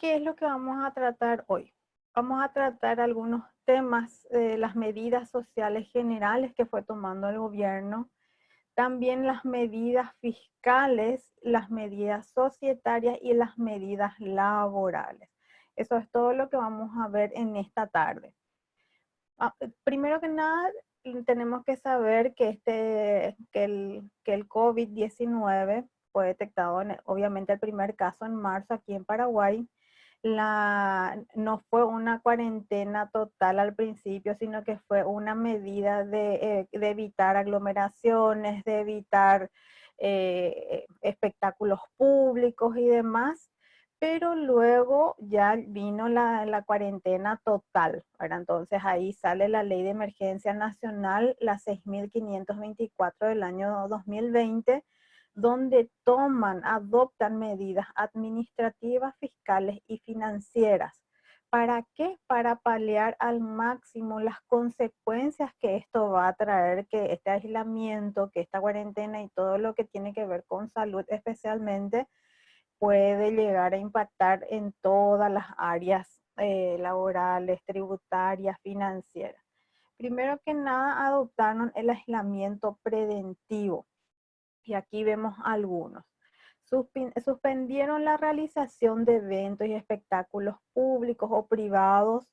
¿qué es lo que vamos a tratar hoy? Vamos a tratar algunos temas de las medidas sociales generales que fue tomando el gobierno, también las medidas fiscales, las medidas societarias y las medidas laborales. Eso es todo lo que vamos a ver en esta tarde. Primero que nada, tenemos que saber que el COVID-19 fue detectado, obviamente el primer caso en marzo aquí en Paraguay. No fue una cuarentena total al principio, sino que fue una medida de evitar aglomeraciones, de evitar espectáculos públicos y demás, pero luego ya vino la cuarentena total, ¿verdad? Entonces ahí sale la Ley de Emergencia Nacional, la 6.524 del año 2020, donde adoptan medidas administrativas, fiscales y financieras. ¿Para qué? Para paliar al máximo las consecuencias que esto va a traer, que este aislamiento, que esta cuarentena y todo lo que tiene que ver con salud especialmente, puede llegar a impactar en todas las áreas laborales, tributarias, financieras. Primero que nada, adoptaron el aislamiento preventivo. Y aquí vemos algunos. Suspendieron la realización de eventos y espectáculos públicos o privados,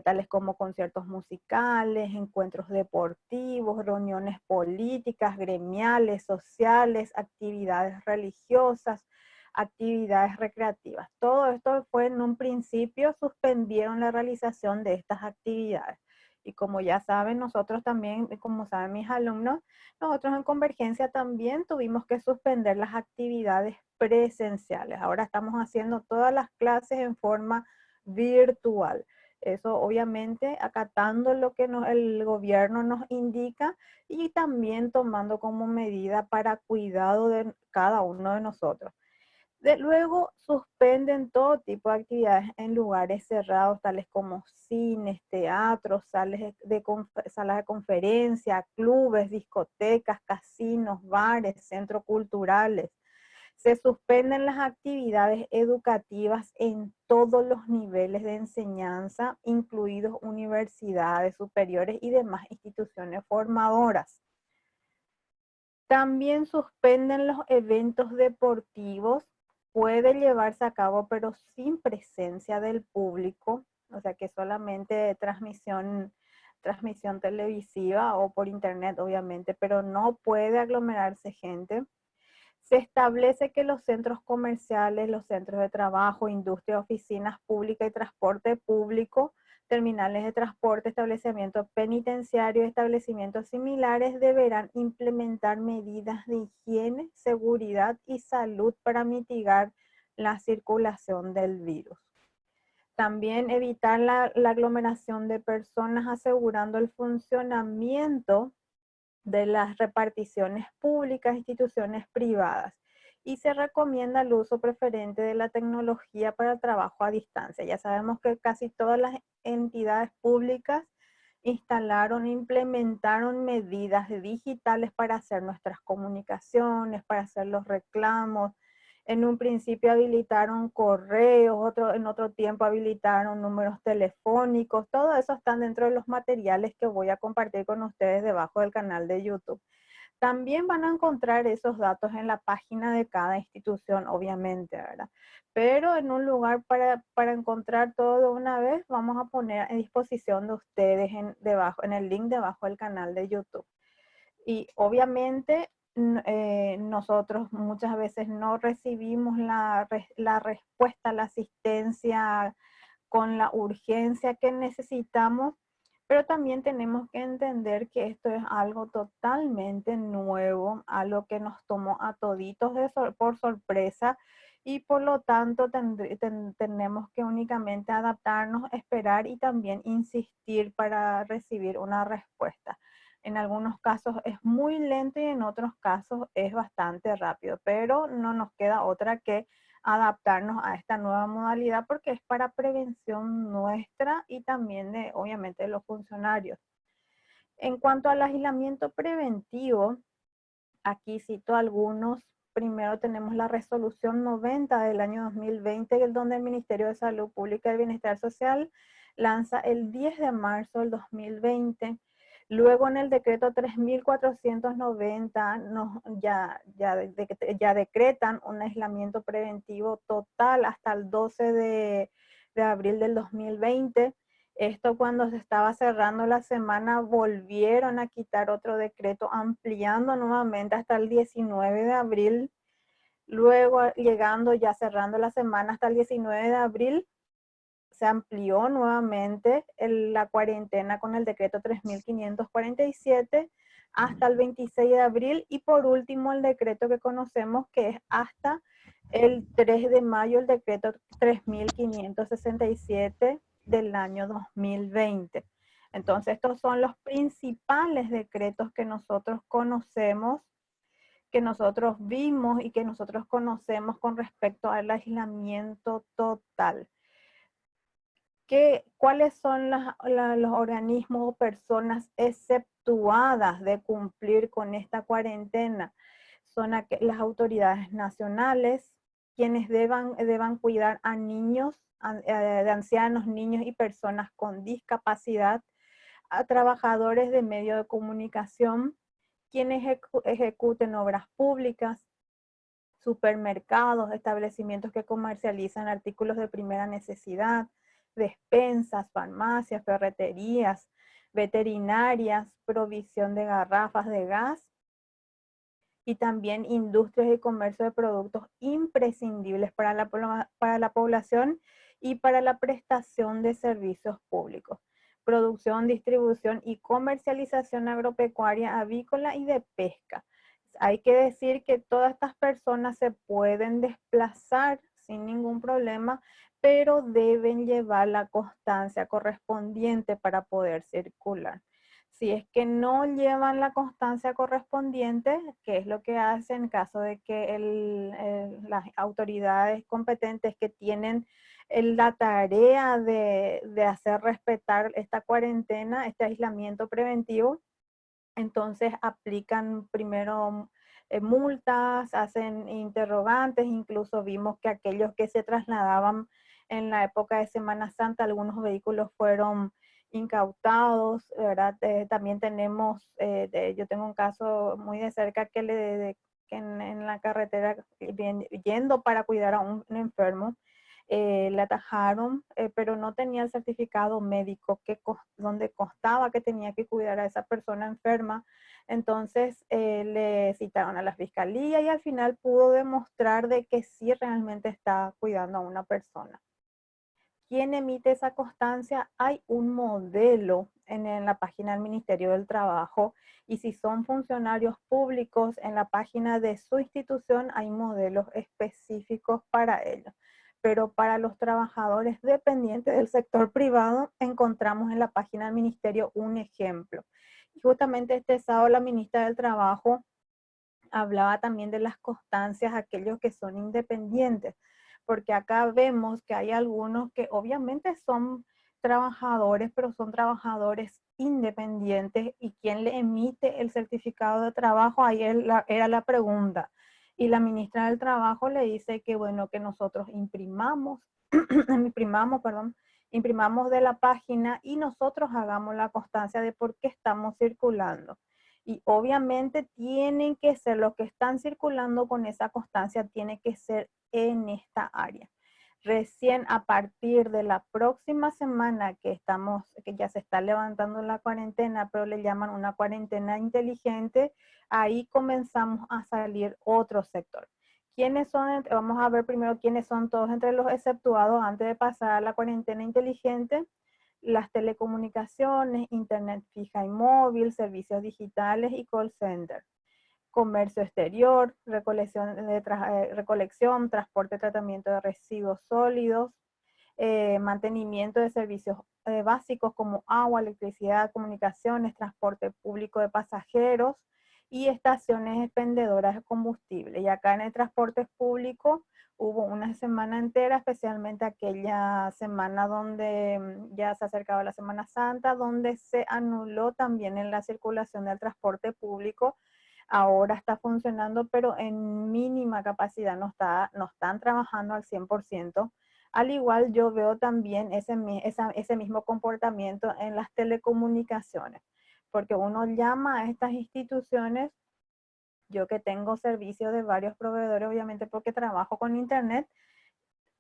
tales como conciertos musicales, encuentros deportivos, reuniones políticas, gremiales, sociales, actividades religiosas, actividades recreativas. Todo esto fue en un principio, suspendieron la realización de estas actividades. Y como ya saben, nosotros también, como saben mis alumnos, nosotros en Convergencia también tuvimos que suspender las actividades presenciales. Ahora estamos haciendo todas las clases en forma virtual. Eso obviamente acatando lo que el gobierno nos indica y también tomando como medida para cuidado de cada uno de nosotros. Luego suspenden todo tipo de actividades en lugares cerrados, tales como cines, teatros, salas de conferencia, clubes, discotecas, casinos, bares, centros culturales. Se suspenden las actividades educativas en todos los niveles de enseñanza, incluidos universidades superiores y demás instituciones formadoras. También suspenden los eventos deportivos. Puede llevarse a cabo, pero sin presencia del público, o sea que solamente transmisión televisiva o por internet, obviamente, pero no puede aglomerarse gente. Se establece que los centros comerciales, los centros de trabajo, industria, oficinas públicas y transporte público, terminales de transporte, establecimientos penitenciarios, establecimientos similares deberán implementar medidas de higiene, seguridad y salud para mitigar la circulación del virus. También evitar la aglomeración de personas, asegurando el funcionamiento de las reparticiones públicas, instituciones privadas. Y se recomienda el uso preferente de la tecnología para el trabajo a distancia. Ya sabemos que casi todas las entidades públicas implementaron medidas digitales para hacer nuestras comunicaciones, para hacer los reclamos. En un principio habilitaron correos, en otro tiempo habilitaron números telefónicos. Todo eso están dentro de los materiales que voy a compartir con ustedes debajo del canal de YouTube. También van a encontrar esos datos en la página de cada institución, obviamente, ¿verdad? Pero en un lugar para encontrar todo de una vez, vamos a poner a disposición de ustedes en el link debajo del canal de YouTube. Y obviamente nosotros muchas veces no recibimos la respuesta, la asistencia con la urgencia que necesitamos, pero también tenemos que entender que esto es algo totalmente nuevo, algo que nos tomó a toditos por sorpresa y por lo tanto tenemos que únicamente adaptarnos, esperar y también insistir para recibir una respuesta. En algunos casos es muy lento y en otros casos es bastante rápido, pero no nos queda otra que adaptarnos a esta nueva modalidad porque es para prevención nuestra y también obviamente de los funcionarios. En cuanto al aislamiento preventivo, aquí cito algunos primero tenemos la resolución 90 del año 2020, donde el Ministerio de Salud Pública y Bienestar Social lanza el 10 de marzo del 2020. Luego en el decreto 3490 ya decretan un aislamiento preventivo total hasta el 12 de abril del 2020. Esto cuando se estaba cerrando la semana volvieron a quitar otro decreto ampliando nuevamente hasta el 19 de abril. Luego llegando ya cerrando la semana hasta el 19 de abril, se amplió nuevamente la cuarentena con el decreto 3547 hasta el 26 de abril y por último el decreto que conocemos que es hasta el 3 de mayo, el decreto 3567 del año 2020. Entonces estos son los principales decretos que nosotros conocemos, que nosotros vimos y que nosotros conocemos con respecto al aislamiento total. ¿Cuáles son los organismos o personas exceptuadas de cumplir con esta cuarentena? Son las autoridades nacionales, quienes deban cuidar a niños, de ancianos, niños y personas con discapacidad, a trabajadores de medios de comunicación, quienes ejecuten obras públicas, supermercados, establecimientos que comercializan artículos de primera necesidad, despensas, farmacias, ferreterías, veterinarias, provisión de garrafas de gas y también industrias y comercio de productos imprescindibles para la población y para la prestación de servicios públicos. Producción, distribución y comercialización agropecuaria, avícola y de pesca. Hay que decir que todas estas personas se pueden desplazar sin ningún problema, pero deben llevar la constancia correspondiente para poder circular. Si es que no llevan la constancia correspondiente, ¿qué es lo que hacen en caso de que las autoridades competentes que tienen la tarea de hacer respetar esta cuarentena, este aislamiento preventivo? Entonces aplican primero multas, hacen interrogantes, incluso vimos que aquellos que se trasladaban en la época de Semana Santa, algunos vehículos fueron incautados, ¿verdad? También tenemos, yo tengo un caso muy de cerca que en la carretera yendo para cuidar a un enfermo, le atajaron, pero no tenía el certificado médico donde constaba que tenía que cuidar a esa persona enferma. Entonces le citaron a la fiscalía y al final pudo demostrar de que sí realmente está cuidando a una persona. ¿Quién emite esa constancia? Hay un modelo en la página del Ministerio del Trabajo y si son funcionarios públicos en la página de su institución hay modelos específicos para ello. Pero para los trabajadores dependientes del sector privado encontramos en la página del Ministerio un ejemplo. Y justamente este sábado la ministra del Trabajo hablaba también de las constancias a aquellos que son independientes, porque acá vemos que hay algunos que obviamente son trabajadores, pero son trabajadores independientes y quién le emite el certificado de trabajo, ahí era la pregunta. Y la ministra del Trabajo le dice que bueno, que nosotros imprimamos de la página y nosotros hagamos la constancia de por qué estamos circulando. Y obviamente tienen que ser, los que están circulando con esa constancia, tiene que ser en esta área. Recién a partir de la próxima semana que ya se está levantando la cuarentena, pero le llaman una cuarentena inteligente, ahí comenzamos a salir otro sector. ¿Quiénes son? Vamos a ver primero quiénes son todos entre los exceptuados antes de pasar a la cuarentena inteligente. Las telecomunicaciones, internet fija y móvil, servicios digitales y call center. Comercio exterior, recolección, transporte, tratamiento de residuos sólidos, mantenimiento de servicios básicos como agua, electricidad, comunicaciones, transporte público de pasajeros y estaciones expendedoras de combustible. Y acá en el transporte público hubo una semana entera, especialmente aquella semana donde ya se acercaba la Semana Santa, donde se anuló también en la circulación del transporte público ahora está funcionando, pero en mínima capacidad, no están trabajando al 100%. Al igual yo veo también ese mismo comportamiento en las telecomunicaciones, porque uno llama a estas instituciones, yo que tengo servicios de varios proveedores, obviamente porque trabajo con internet,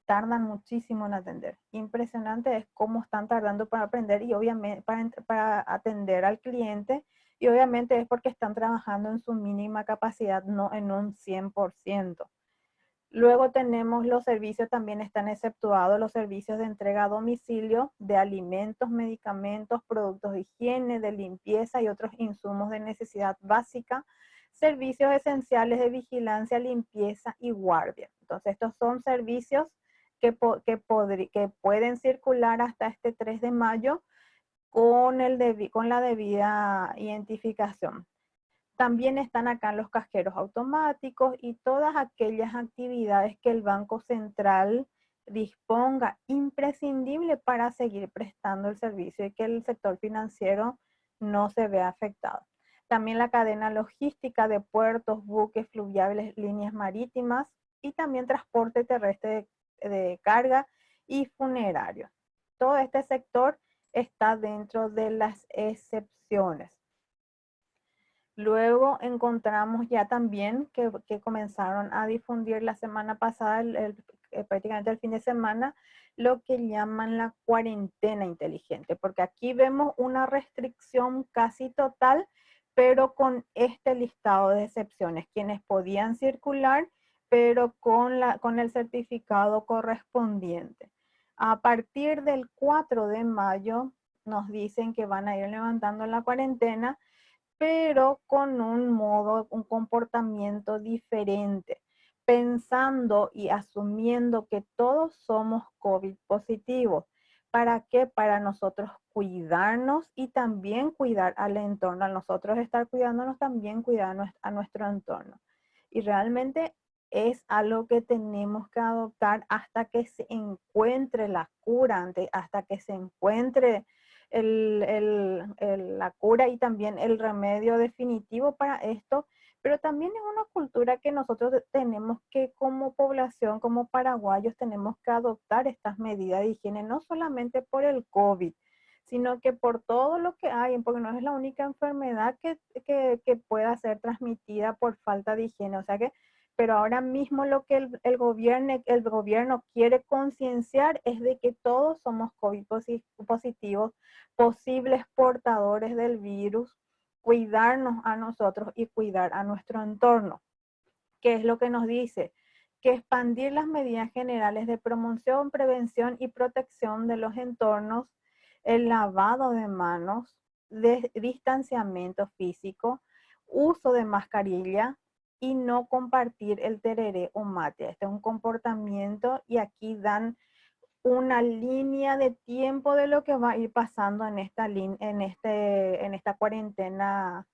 tardan muchísimo en atender. Impresionante es cómo están tardando para aprender y obviamente para atender al cliente, y obviamente es porque están trabajando en su mínima capacidad, no en un 100%. Luego tenemos los servicios, también están exceptuados los servicios de entrega a domicilio de alimentos, medicamentos, productos de higiene, de limpieza y otros insumos de necesidad básica, servicios esenciales de vigilancia, limpieza y guardia. Entonces, estos son servicios que pueden circular hasta este 3 de mayo con la debida identificación. También están acá los cajeros automáticos y todas aquellas actividades que el Banco Central disponga imprescindible para seguir prestando el servicio y que el sector financiero no se vea afectado. También la cadena logística de puertos, buques fluviales, líneas marítimas y también transporte terrestre de carga y funerario. Todo este sector está dentro de las excepciones. Luego encontramos ya también que comenzaron a difundir la semana pasada, prácticamente el fin de semana, lo que llaman la cuarentena inteligente, porque aquí vemos una restricción casi total, pero con este listado de excepciones, quienes podían circular, pero con el certificado correspondiente. A partir del 4 de mayo nos dicen que van a ir levantando la cuarentena, pero con un comportamiento diferente, pensando y asumiendo que todos somos COVID positivos. ¿Para qué? Para nosotros cuidarnos y también cuidar al entorno. Al nosotros estar cuidándonos, también cuidar a nuestro entorno. Y realmente es algo que tenemos que adoptar hasta que se encuentre la cura, hasta que se encuentre la cura y también el remedio definitivo para esto, pero también es una cultura que nosotros tenemos que, como población, como paraguayos, tenemos que adoptar estas medidas de higiene, no solamente por el COVID, sino que por todo lo que hay, porque no es la única enfermedad que pueda ser transmitida por falta de higiene. O sea que, pero ahora mismo lo que el gobierno quiere concienciar es de que todos somos COVID positivos, posibles portadores del virus, cuidarnos a nosotros y cuidar a nuestro entorno. ¿Qué es lo que nos dice? Que expandir las medidas generales de promoción, prevención y protección de los entornos, el lavado de manos, distanciamiento físico, uso de mascarilla y no compartir el tereré o mate. Este es un comportamiento y aquí dan una línea de tiempo de lo que va a ir pasando en esta cuarentena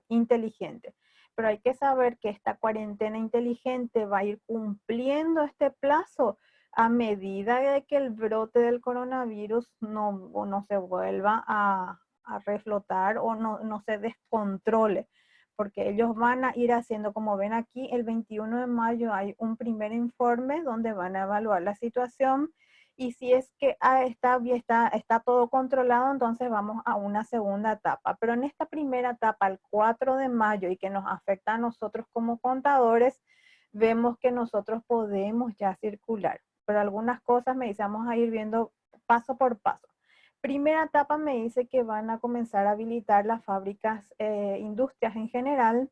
inteligente. Pero hay que saber que esta cuarentena inteligente va a ir cumpliendo este plazo a medida de que el brote del coronavirus no se vuelva a reflotar o no se descontrole, porque ellos van a ir haciendo, como ven aquí, el 21 de mayo hay un primer informe donde van a evaluar la situación, y si es que está todo controlado, entonces vamos a una segunda etapa. Pero en esta primera etapa, el 4 de mayo, y que nos afecta a nosotros como contadores, vemos que nosotros podemos ya circular. Pero algunas cosas me dicen, vamos a ir viendo paso por paso. Primera etapa me dice que van a comenzar a habilitar las fábricas, industrias en general,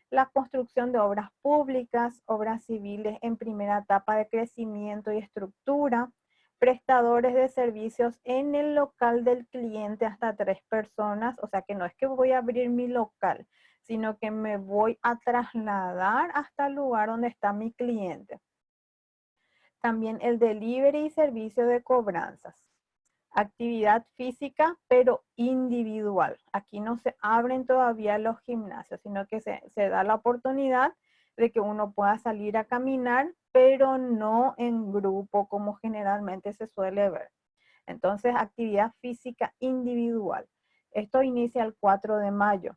la construcción de obras públicas, obras civiles en primera etapa de crecimiento y estructura, prestadores de servicios en el local del cliente hasta 3 personas, o sea que no es que voy a abrir mi local, sino que me voy a trasladar hasta el lugar donde está mi cliente. También el delivery y servicio de cobranzas. Actividad física, pero individual. Aquí no se abren todavía los gimnasios, sino que se da la oportunidad de que uno pueda salir a caminar, pero no en grupo como generalmente se suele ver. Entonces, actividad física individual. Esto inicia el 4 de mayo.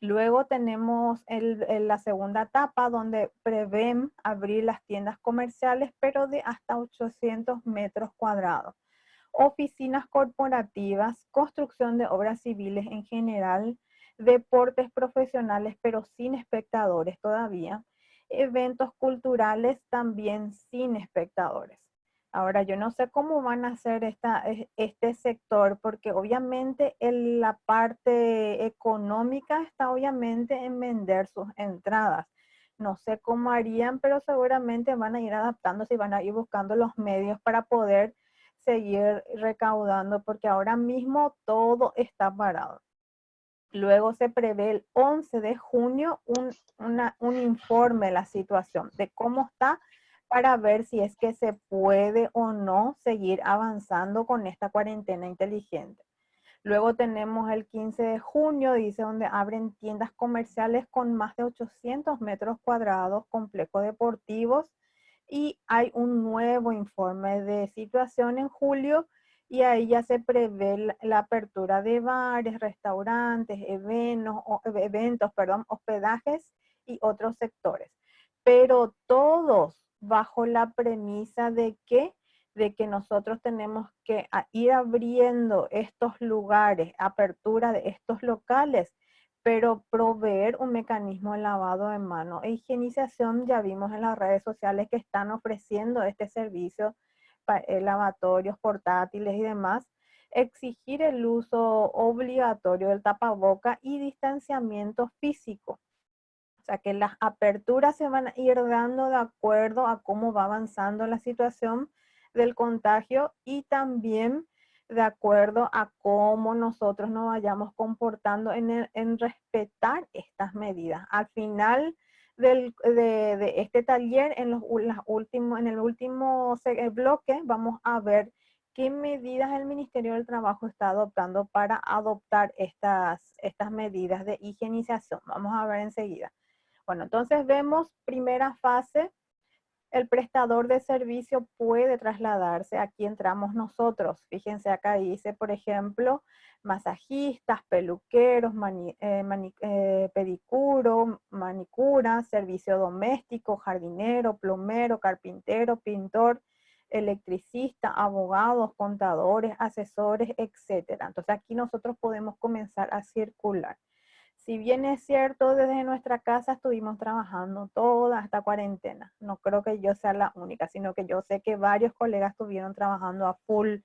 Luego tenemos la segunda etapa donde prevén abrir las tiendas comerciales, pero de hasta 800 metros cuadrados. Oficinas corporativas, construcción de obras civiles en general, deportes profesionales, pero sin espectadores todavía, eventos culturales también sin espectadores. Ahora, yo no sé cómo van a hacer este sector, porque obviamente la parte económica está obviamente en vender sus entradas. No sé cómo harían, pero seguramente van a ir adaptándose y van a ir buscando los medios para poder seguir recaudando, porque ahora mismo todo está parado. Luego se prevé el 11 de junio un informe de la situación, de cómo está, para ver si es que se puede o no seguir avanzando con esta cuarentena inteligente. Luego tenemos el 15 de junio, dice, donde abren tiendas comerciales con más de 800 metros cuadrados, complejos deportivos, y hay un nuevo informe de situación en julio, y ahí ya se prevé la apertura de bares, restaurantes, eventos, hospedajes y otros sectores. Pero todos bajo la premisa de que nosotros tenemos que ir abriendo estos lugares, apertura de estos locales, pero proveer un mecanismo de lavado de mano e higienización. Ya vimos en las redes sociales que están ofreciendo este servicio, lavatorios portátiles y demás. Exigir el uso obligatorio del tapaboca y distanciamiento físico. O sea que las aperturas se van a ir dando de acuerdo a cómo va avanzando la situación del contagio, y también de acuerdo a cómo nosotros nos vayamos comportando en respetar estas medidas. Al final de este taller, en el último bloque, vamos a ver qué medidas el Ministerio del Trabajo está adoptando para adoptar estas medidas de higienización. Vamos a ver enseguida. Bueno, entonces vemos primera fase, el prestador de servicio puede trasladarse. Aquí entramos nosotros. Fíjense, acá dice, por ejemplo, masajistas, peluqueros, pedicuro, manicura, servicio doméstico, jardinero, plomero, carpintero, pintor, electricista, abogados, contadores, asesores, etcétera. Entonces aquí nosotros podemos comenzar a circular. Si bien es cierto, desde nuestra casa estuvimos trabajando toda esta cuarentena. No creo que yo sea la única, sino que yo sé que varios colegas estuvieron trabajando a full.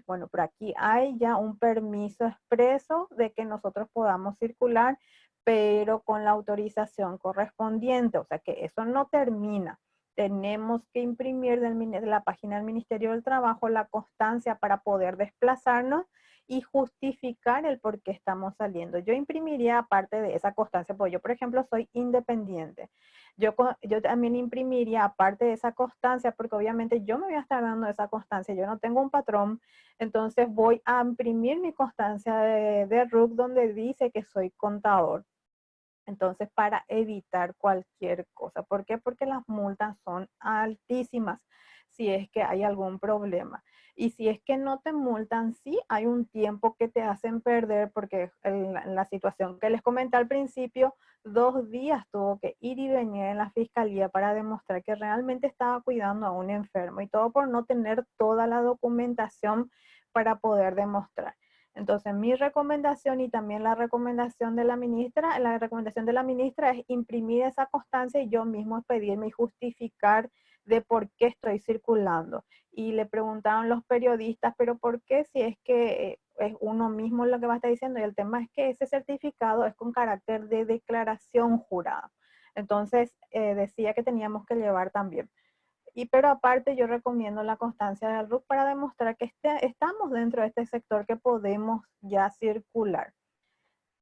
Bueno, por aquí hay ya un permiso expreso de que nosotros podamos circular, pero con la autorización correspondiente. O sea que eso no termina. Tenemos que imprimir de la página del Ministerio del Trabajo la constancia para poder desplazarnos y justificar el por qué estamos saliendo. Yo imprimiría, aparte de esa constancia, porque yo, por ejemplo, soy independiente. Yo también imprimiría, aparte de esa constancia, porque obviamente yo me voy a estar dando esa constancia, yo no tengo un patrón, entonces voy a imprimir mi constancia de RUC donde dice que soy contador. Entonces, para evitar cualquier cosa. ¿Por qué? Porque las multas son altísimas si es que hay algún problema. Y si es que no te multan, sí hay un tiempo que te hacen perder, porque en la situación que les comenté al principio, 2 días tuvo que ir y venir en la fiscalía para demostrar que realmente estaba cuidando a un enfermo, y todo por no tener toda la documentación para poder demostrar. Entonces, mi recomendación, y también la recomendación de la ministra es imprimir esa constancia y yo mismo pedirme y justificar de por qué estoy circulando. Y le preguntaron los periodistas, pero ¿por qué si es que es uno mismo lo que va a estar diciendo? Y el tema es que ese certificado es con carácter de declaración jurada. Entonces, decía que teníamos que llevar también. Pero aparte yo recomiendo la constancia del RUC para demostrar que estamos dentro de este sector, que podemos ya circular,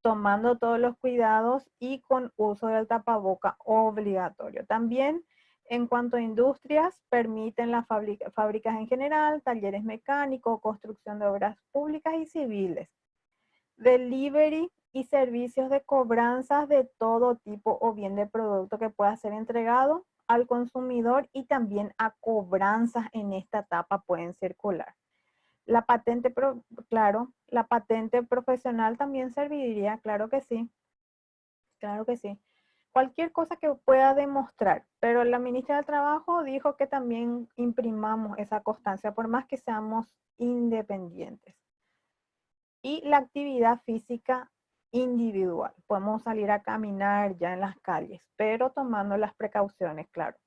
tomando todos los cuidados y con uso del tapaboca obligatorio. También en cuanto a industrias, permiten las fábricas en general, talleres mecánicos, construcción de obras públicas y civiles, delivery y servicios de cobranzas de todo tipo o bien de producto que pueda ser entregado al consumidor, y también a cobranzas en esta etapa pueden circular. La patente, claro, la patente profesional también serviría, claro que sí. Claro que sí. Cualquier cosa que pueda demostrar, pero la ministra del Trabajo dijo que también imprimamos esa constancia, por más que seamos independientes. Y la actividad física individual. Podemos salir a caminar ya en las calles, pero tomando las precauciones, claro.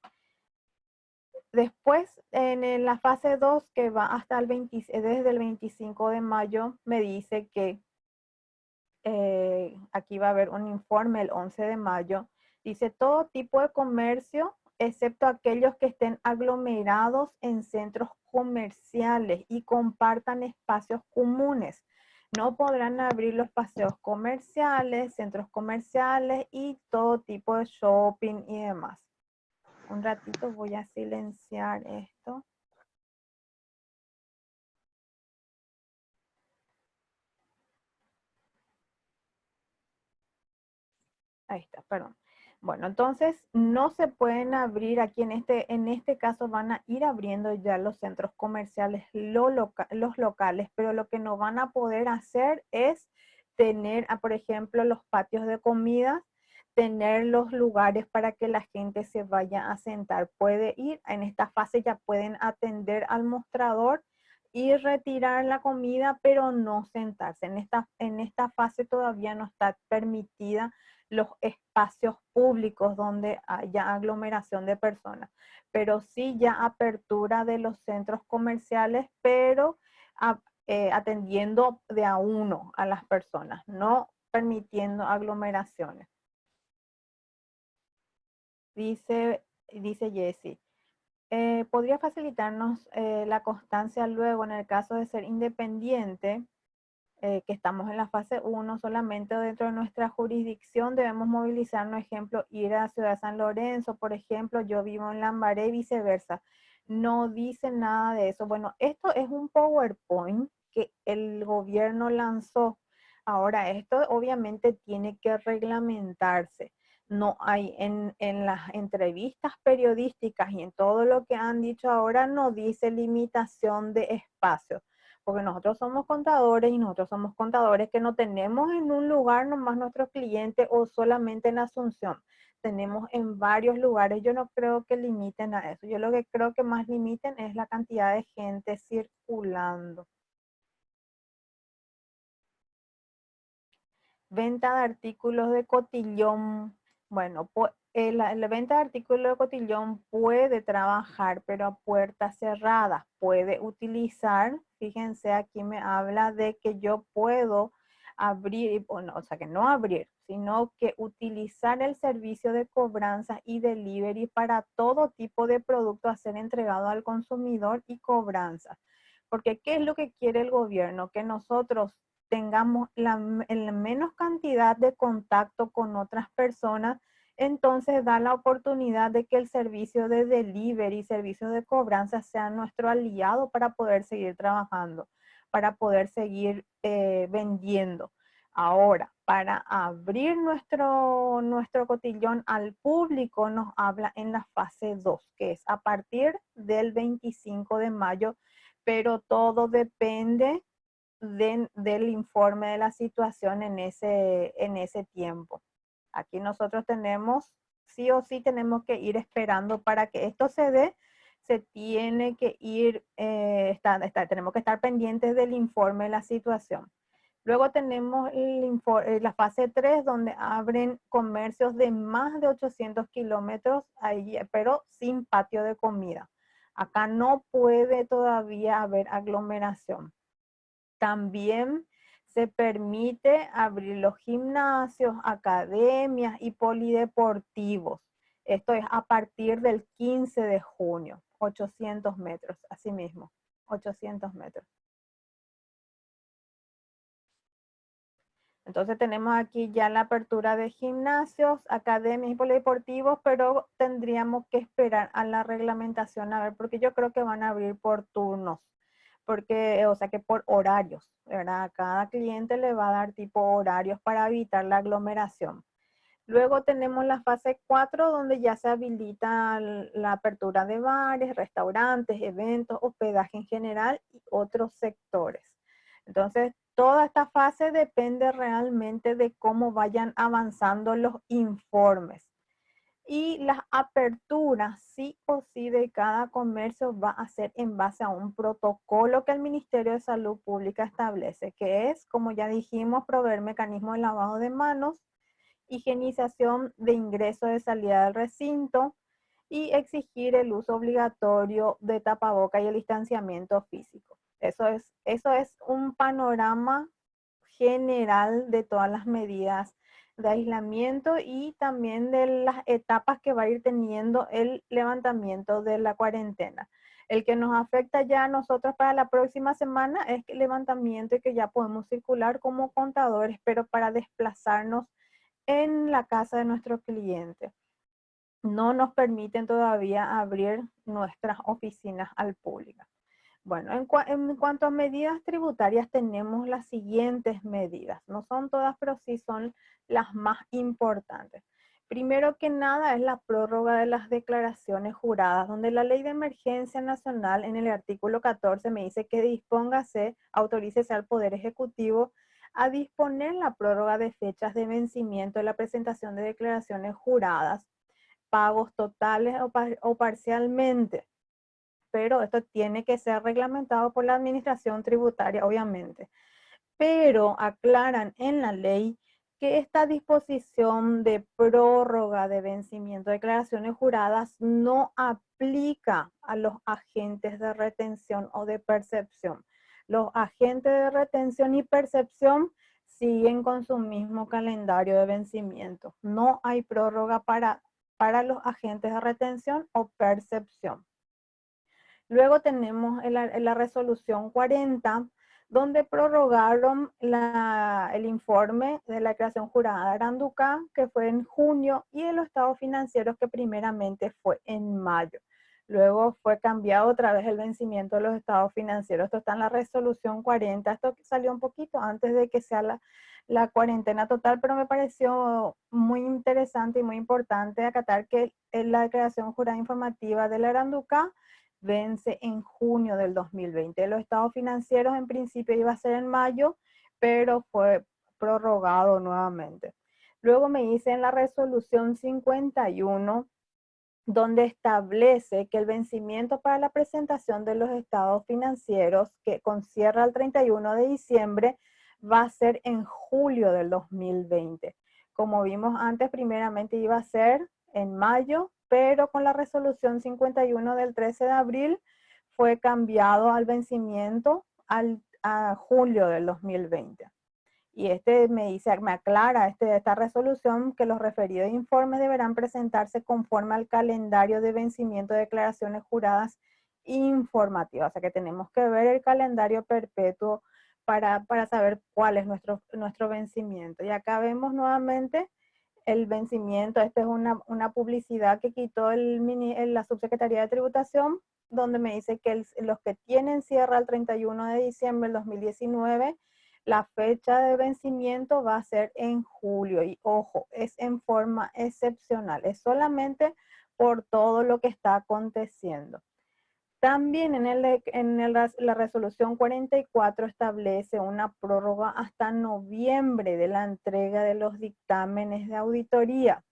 Después, en la fase 2, que va hasta el 20, desde el 25 de mayo, me dice que aquí va a haber un informe el 11 de mayo. Dice todo tipo de comercio, excepto aquellos que estén aglomerados en centros comerciales y compartan espacios comunes. No podrán abrir los paseos comerciales, centros comerciales y todo tipo de shopping y demás. Un ratito voy a silenciar esto. Ahí está, perdón. Bueno, entonces no se pueden abrir aquí en este caso van a ir abriendo ya los centros comerciales, los locales, pero lo que no van a poder hacer es tener, por ejemplo, los patios de comida, tener los lugares para que la gente se vaya a sentar. Puede ir, en esta fase ya pueden atender al mostrador y retirar la comida, pero no sentarse. En esta fase todavía no está permitida los espacios públicos donde haya aglomeración de personas, pero sí ya apertura de los centros comerciales, pero atendiendo de a uno a las personas, no permitiendo aglomeraciones. Dice Jessie, ¿podría facilitarnos la constancia luego en el caso de ser independiente? Que estamos en la fase 1 solamente dentro de nuestra jurisdicción, debemos movilizarnos, ejemplo, ir a Ciudad de San Lorenzo, por ejemplo, yo vivo en Lambaré y viceversa. No dice nada de eso. Bueno, esto es un PowerPoint que el gobierno lanzó. Ahora, esto obviamente tiene que reglamentarse. No hay en las entrevistas periodísticas y en todo lo que han dicho ahora, no dice limitación de espacio, porque nosotros somos contadores y nosotros somos contadores que no tenemos en un lugar nomás nuestros clientes o solamente en Asunción. Tenemos en varios lugares. Yo no creo que limiten a eso. Yo lo que creo que más limiten es la cantidad de gente circulando. Venta de artículos de cotillón. Bueno, la venta de artículos de cotillón puede trabajar, pero a puertas cerradas. Puede utilizar, fíjense, aquí me habla de que yo puedo abrir, o sea, que no abrir, sino que utilizar el servicio de cobranza y delivery para todo tipo de producto a ser entregado al consumidor y cobranza. Porque, ¿qué es lo que quiere el gobierno? Que nosotros tengamos la menos cantidad de contacto con otras personas, entonces da la oportunidad de que el servicio de delivery, servicio de cobranza sea nuestro aliado para poder seguir trabajando, para poder seguir vendiendo. Ahora, para abrir nuestro cotillón al público nos habla en la fase 2, que es a partir del 25 de mayo, pero todo depende del informe de la situación en ese tiempo. Aquí nosotros tenemos, sí o sí tenemos que ir esperando para que esto se dé, se tiene que ir, tenemos que estar pendientes del informe de la situación. Luego tenemos la fase 3, donde abren comercios de más de 800 kilómetros, pero sin patio de comida. Acá no puede todavía haber aglomeración. También se permite abrir los gimnasios, academias y polideportivos. Esto es a partir del 15 de junio, 800 metros, así mismo, 800 metros. Entonces tenemos aquí ya la apertura de gimnasios, academias y polideportivos, pero tendríamos que esperar a la reglamentación, a ver, porque yo creo que van a abrir por turnos, porque, o sea que por horarios, ¿verdad? A cada cliente le va a dar tipo horarios para evitar la aglomeración. Luego tenemos la fase 4, donde ya se habilita la apertura de bares, restaurantes, eventos, hospedaje en general y otros sectores. Entonces, toda esta fase depende realmente de cómo vayan avanzando los informes. Y las aperturas, sí o sí, de cada comercio va a ser en base a un protocolo que el Ministerio de Salud Pública establece, que es, como ya dijimos, proveer mecanismos de lavado de manos, higienización de ingreso y de salida del recinto y exigir el uso obligatorio de tapaboca y el distanciamiento físico. Eso es un panorama general de todas las medidas de aislamiento y también de las etapas que va a ir teniendo el levantamiento de la cuarentena. El que nos afecta ya a nosotros para la próxima semana es el levantamiento y que ya podemos circular como contadores, pero para desplazarnos en la casa de nuestro cliente. No nos permiten todavía abrir nuestras oficinas al público. Bueno, en cuanto a medidas tributarias, tenemos las siguientes medidas. No son todas, pero sí son las más importantes. Primero que nada es la prórroga de las declaraciones juradas, donde la Ley de Emergencia Nacional en el artículo 14 me dice que dispóngase, autorícese al Poder Ejecutivo a disponer la prórroga de fechas de vencimiento de la presentación de declaraciones juradas, pagos totales o parcialmente, pero esto tiene que ser reglamentado por la administración tributaria, obviamente. Pero aclaran en la ley que esta disposición de prórroga de vencimiento de declaraciones juradas no aplica a los agentes de retención o de percepción. Los agentes de retención y percepción siguen con su mismo calendario de vencimiento. No hay prórroga para los agentes de retención o percepción. Luego tenemos la resolución 40, donde prorrogaron el informe de la declaración jurada de Aranduca, que fue en junio, y de los estados financieros, que primeramente fue en mayo. Luego fue cambiado otra vez el vencimiento de los estados financieros. Esto está en la resolución 40. Esto salió un poquito antes de que sea la cuarentena total, pero me pareció muy interesante y muy importante acatar que la declaración jurada informativa de la Aranduca vence en junio del 2020. Los estados financieros en principio iba a ser en mayo, pero fue prorrogado nuevamente. Luego me dice en la resolución 51, donde establece que el vencimiento para la presentación de los estados financieros, que concierra el 31 de diciembre, va a ser en julio del 2020. Como vimos antes, primeramente iba a ser en mayo, pero con la resolución 51 del 13 de abril fue cambiado al vencimiento a julio del 2020. Y me aclara esta resolución que los referidos informes deberán presentarse conforme al calendario de vencimiento de declaraciones juradas informativas. O sea que tenemos que ver el calendario perpetuo para saber cuál es nuestro vencimiento. Y acá vemos nuevamente el vencimiento. Esta es una publicidad que quitó la Subsecretaría de Tributación, donde me dice que los que tienen cierre el 31 de diciembre del 2019, la fecha de vencimiento va a ser en julio. Y ojo, es en forma excepcional, es solamente por todo lo que está aconteciendo. También la resolución 44 establece una prórroga hasta noviembre de la entrega de los dictámenes de auditoría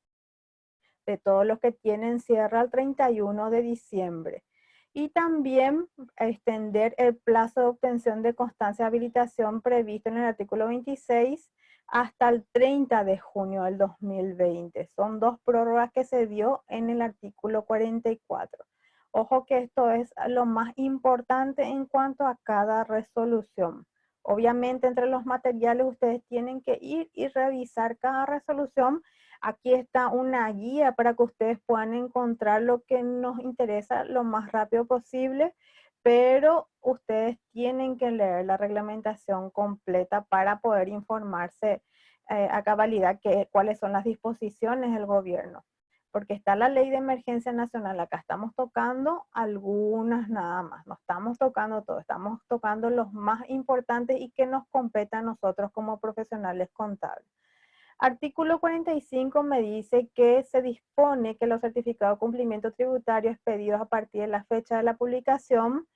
de todos los que tienen cierre al 31 de diciembre. Y también extender el plazo de obtención de constancia de habilitación previsto en el artículo 26 hasta el 30 de junio del 2020. Son dos prórrogas que se dio en el artículo 44. Ojo que esto es lo más importante en cuanto a cada resolución. Obviamente entre los materiales ustedes tienen que ir y revisar cada resolución. Aquí está una guía para que ustedes puedan encontrar lo que nos interesa lo más rápido posible, pero ustedes tienen que leer la reglamentación completa para poder informarse a cabalidad cuáles son las disposiciones del gobierno. Porque está la Ley de Emergencia Nacional, acá estamos tocando algunas nada más, no estamos tocando todo, estamos tocando los más importantes y que nos compete a nosotros como profesionales contables. Artículo 45 me dice que se dispone que los certificados de cumplimiento tributario expedidos a partir de la fecha de la publicación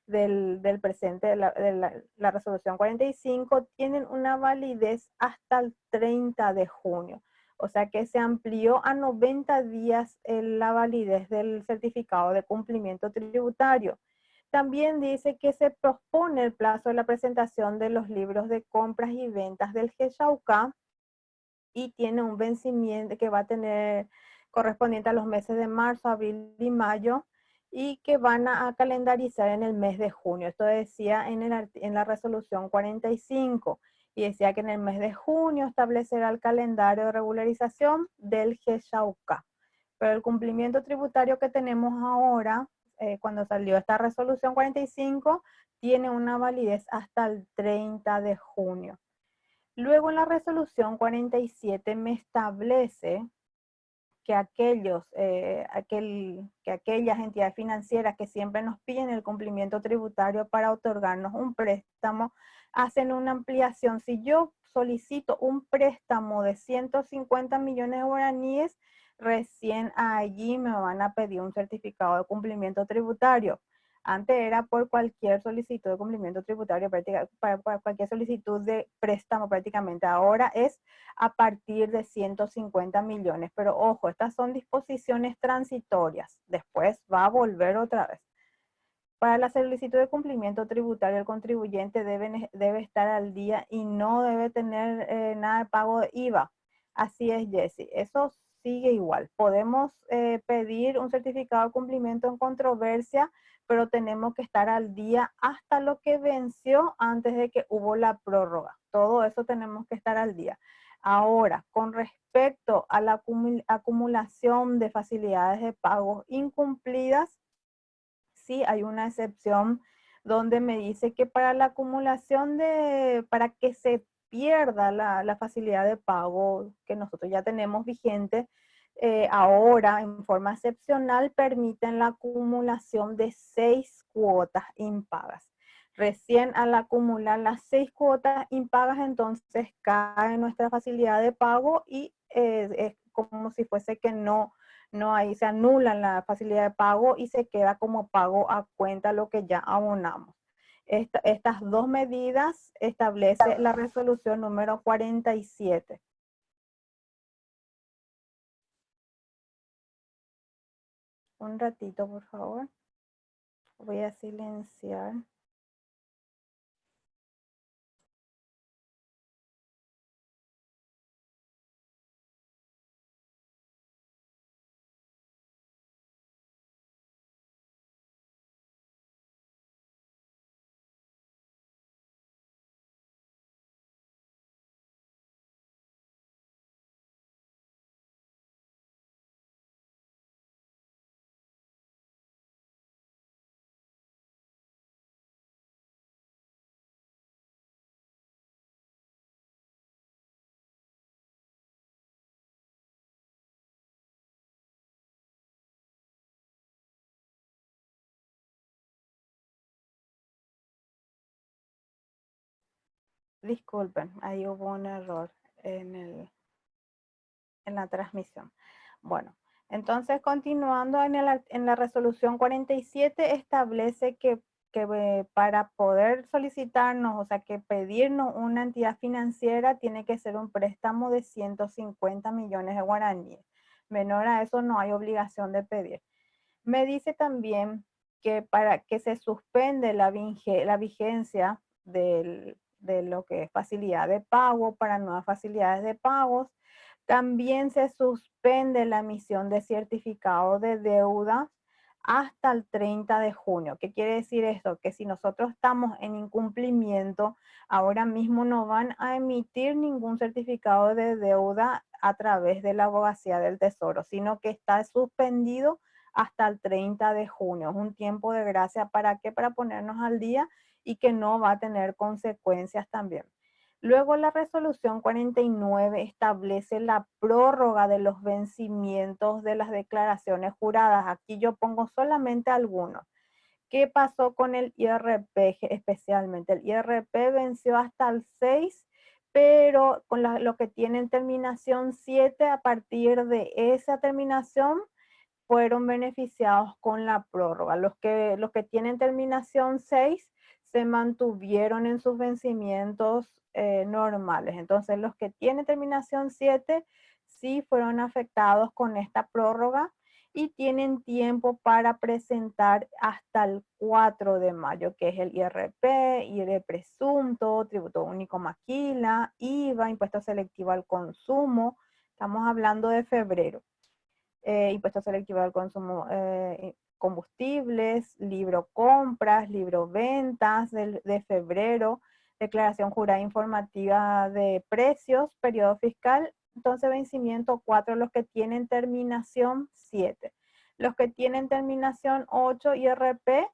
del presente, la resolución 45, tienen una validez hasta el 30 de junio. O sea que se amplió a 90 días la validez del certificado de cumplimiento tributario. También dice que se pospone el plazo de la presentación de los libros de compras y ventas del GESHAUCA y tiene un vencimiento que va a tener correspondiente a los meses de marzo, abril y mayo, y que van a calendarizar en el mes de junio. Esto decía en la resolución 45, y decía que en el mes de junio establecerá el calendario de regularización del GESHAUCA. Pero el cumplimiento tributario que tenemos ahora, cuando salió esta resolución 45, tiene una validez hasta el 30 de junio. Luego en la resolución 47 me establece que aquellas entidades financieras que siempre nos piden el cumplimiento tributario para otorgarnos un préstamo, hacen una ampliación. Si yo solicito un préstamo de 150 millones de guaraníes, recién allí me van a pedir un certificado de cumplimiento tributario. Antes era por cualquier solicitud de cumplimiento tributario, para cualquier solicitud de préstamo prácticamente. Ahora es a partir de 150 millones. Pero ojo, estas son disposiciones transitorias. Después va a volver otra vez. Para la solicitud de cumplimiento tributario, el contribuyente debe estar al día y no debe tener nada de pago de IVA. Así es, Jessie. Eso sigue igual. Podemos pedir un certificado de cumplimiento en controversia, pero tenemos que estar al día hasta lo que venció antes de que hubo la prórroga. Todo eso tenemos que estar al día. Ahora, con respecto a la acumulación de facilidades de pago incumplidas, sí hay una excepción donde me dice que para la acumulación para que se pierda la facilidad de pago que nosotros ya tenemos vigente, ahora en forma excepcional permiten la acumulación de 6 cuotas impagas. Recién al acumular las 6 cuotas impagas, entonces cae nuestra facilidad de pago y es como si fuese que no ahí se anula la facilidad de pago y se queda como pago a cuenta lo que ya abonamos. Estas dos medidas establece la resolución número 47. Un ratito, por favor. Voy a silenciar. Disculpen, ahí hubo un error en la transmisión. Bueno, entonces continuando en la resolución 47 establece que para poder solicitarnos, o sea que pedirnos una entidad financiera tiene que ser un préstamo de 150 millones de guaraníes. Menor a eso no hay obligación de pedir. Me dice también que para que se suspende la vigencia de lo que es facilidad de pago para nuevas facilidades de pagos. También se suspende la emisión de certificado de deuda hasta el 30 de junio. ¿Qué quiere decir esto? Que si nosotros estamos en incumplimiento, ahora mismo no van a emitir ningún certificado de deuda a través de la Abogacía del Tesoro, sino que está suspendido hasta el 30 de junio. Es un tiempo de gracia. ¿Para qué? Para ponernos al día y que no va a tener consecuencias también. Luego la resolución 49 establece la prórroga de los vencimientos de las declaraciones juradas. Aquí yo pongo solamente algunos. ¿Qué pasó con el IRP especialmente? El IRP venció hasta el 6, pero con lo que tiene en terminación 7, a partir de esa terminación fueron beneficiados con la prórroga. Los que tienen terminación 6 se mantuvieron en sus vencimientos normales. Entonces, los que tienen terminación 7 sí fueron afectados con esta prórroga y tienen tiempo para presentar hasta el 4 de mayo, que es el IRP, IRE presunto, tributo único maquila, IVA, impuesto selectivo al consumo. Estamos hablando de febrero. Impuesto selectivo al consumo, combustibles, libro compras, libro ventas de febrero, declaración jurada informativa de precios, periodo fiscal. Entonces, vencimiento 4, los que tienen terminación 7. Los que tienen terminación 8, IRP,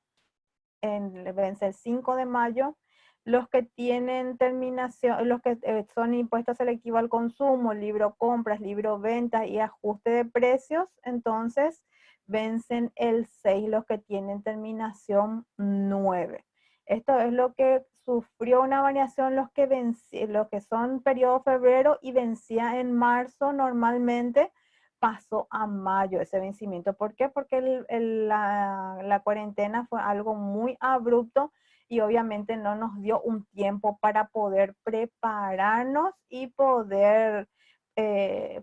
vence el 5 de mayo. Los que tienen terminación, los que son impuestos selectivos al consumo, libro compras, libro ventas y ajuste de precios, entonces vencen el 6, los que tienen terminación 9. Esto es lo que sufrió una variación los que son periodo febrero y vencía en marzo normalmente, pasó a mayo ese vencimiento. ¿Por qué? Porque la cuarentena fue algo muy abrupto y obviamente no nos dio un tiempo para poder prepararnos y poder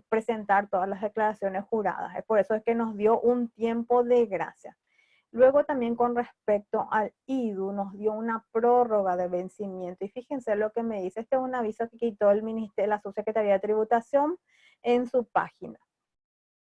presentar todas las declaraciones juradas. Por eso es que nos dio un tiempo de gracia. Luego también con respecto al IDU nos dio una prórroga de vencimiento y fíjense lo que me dice, este es un aviso que quitó el Ministerio, la Subsecretaría de Tributación en su página,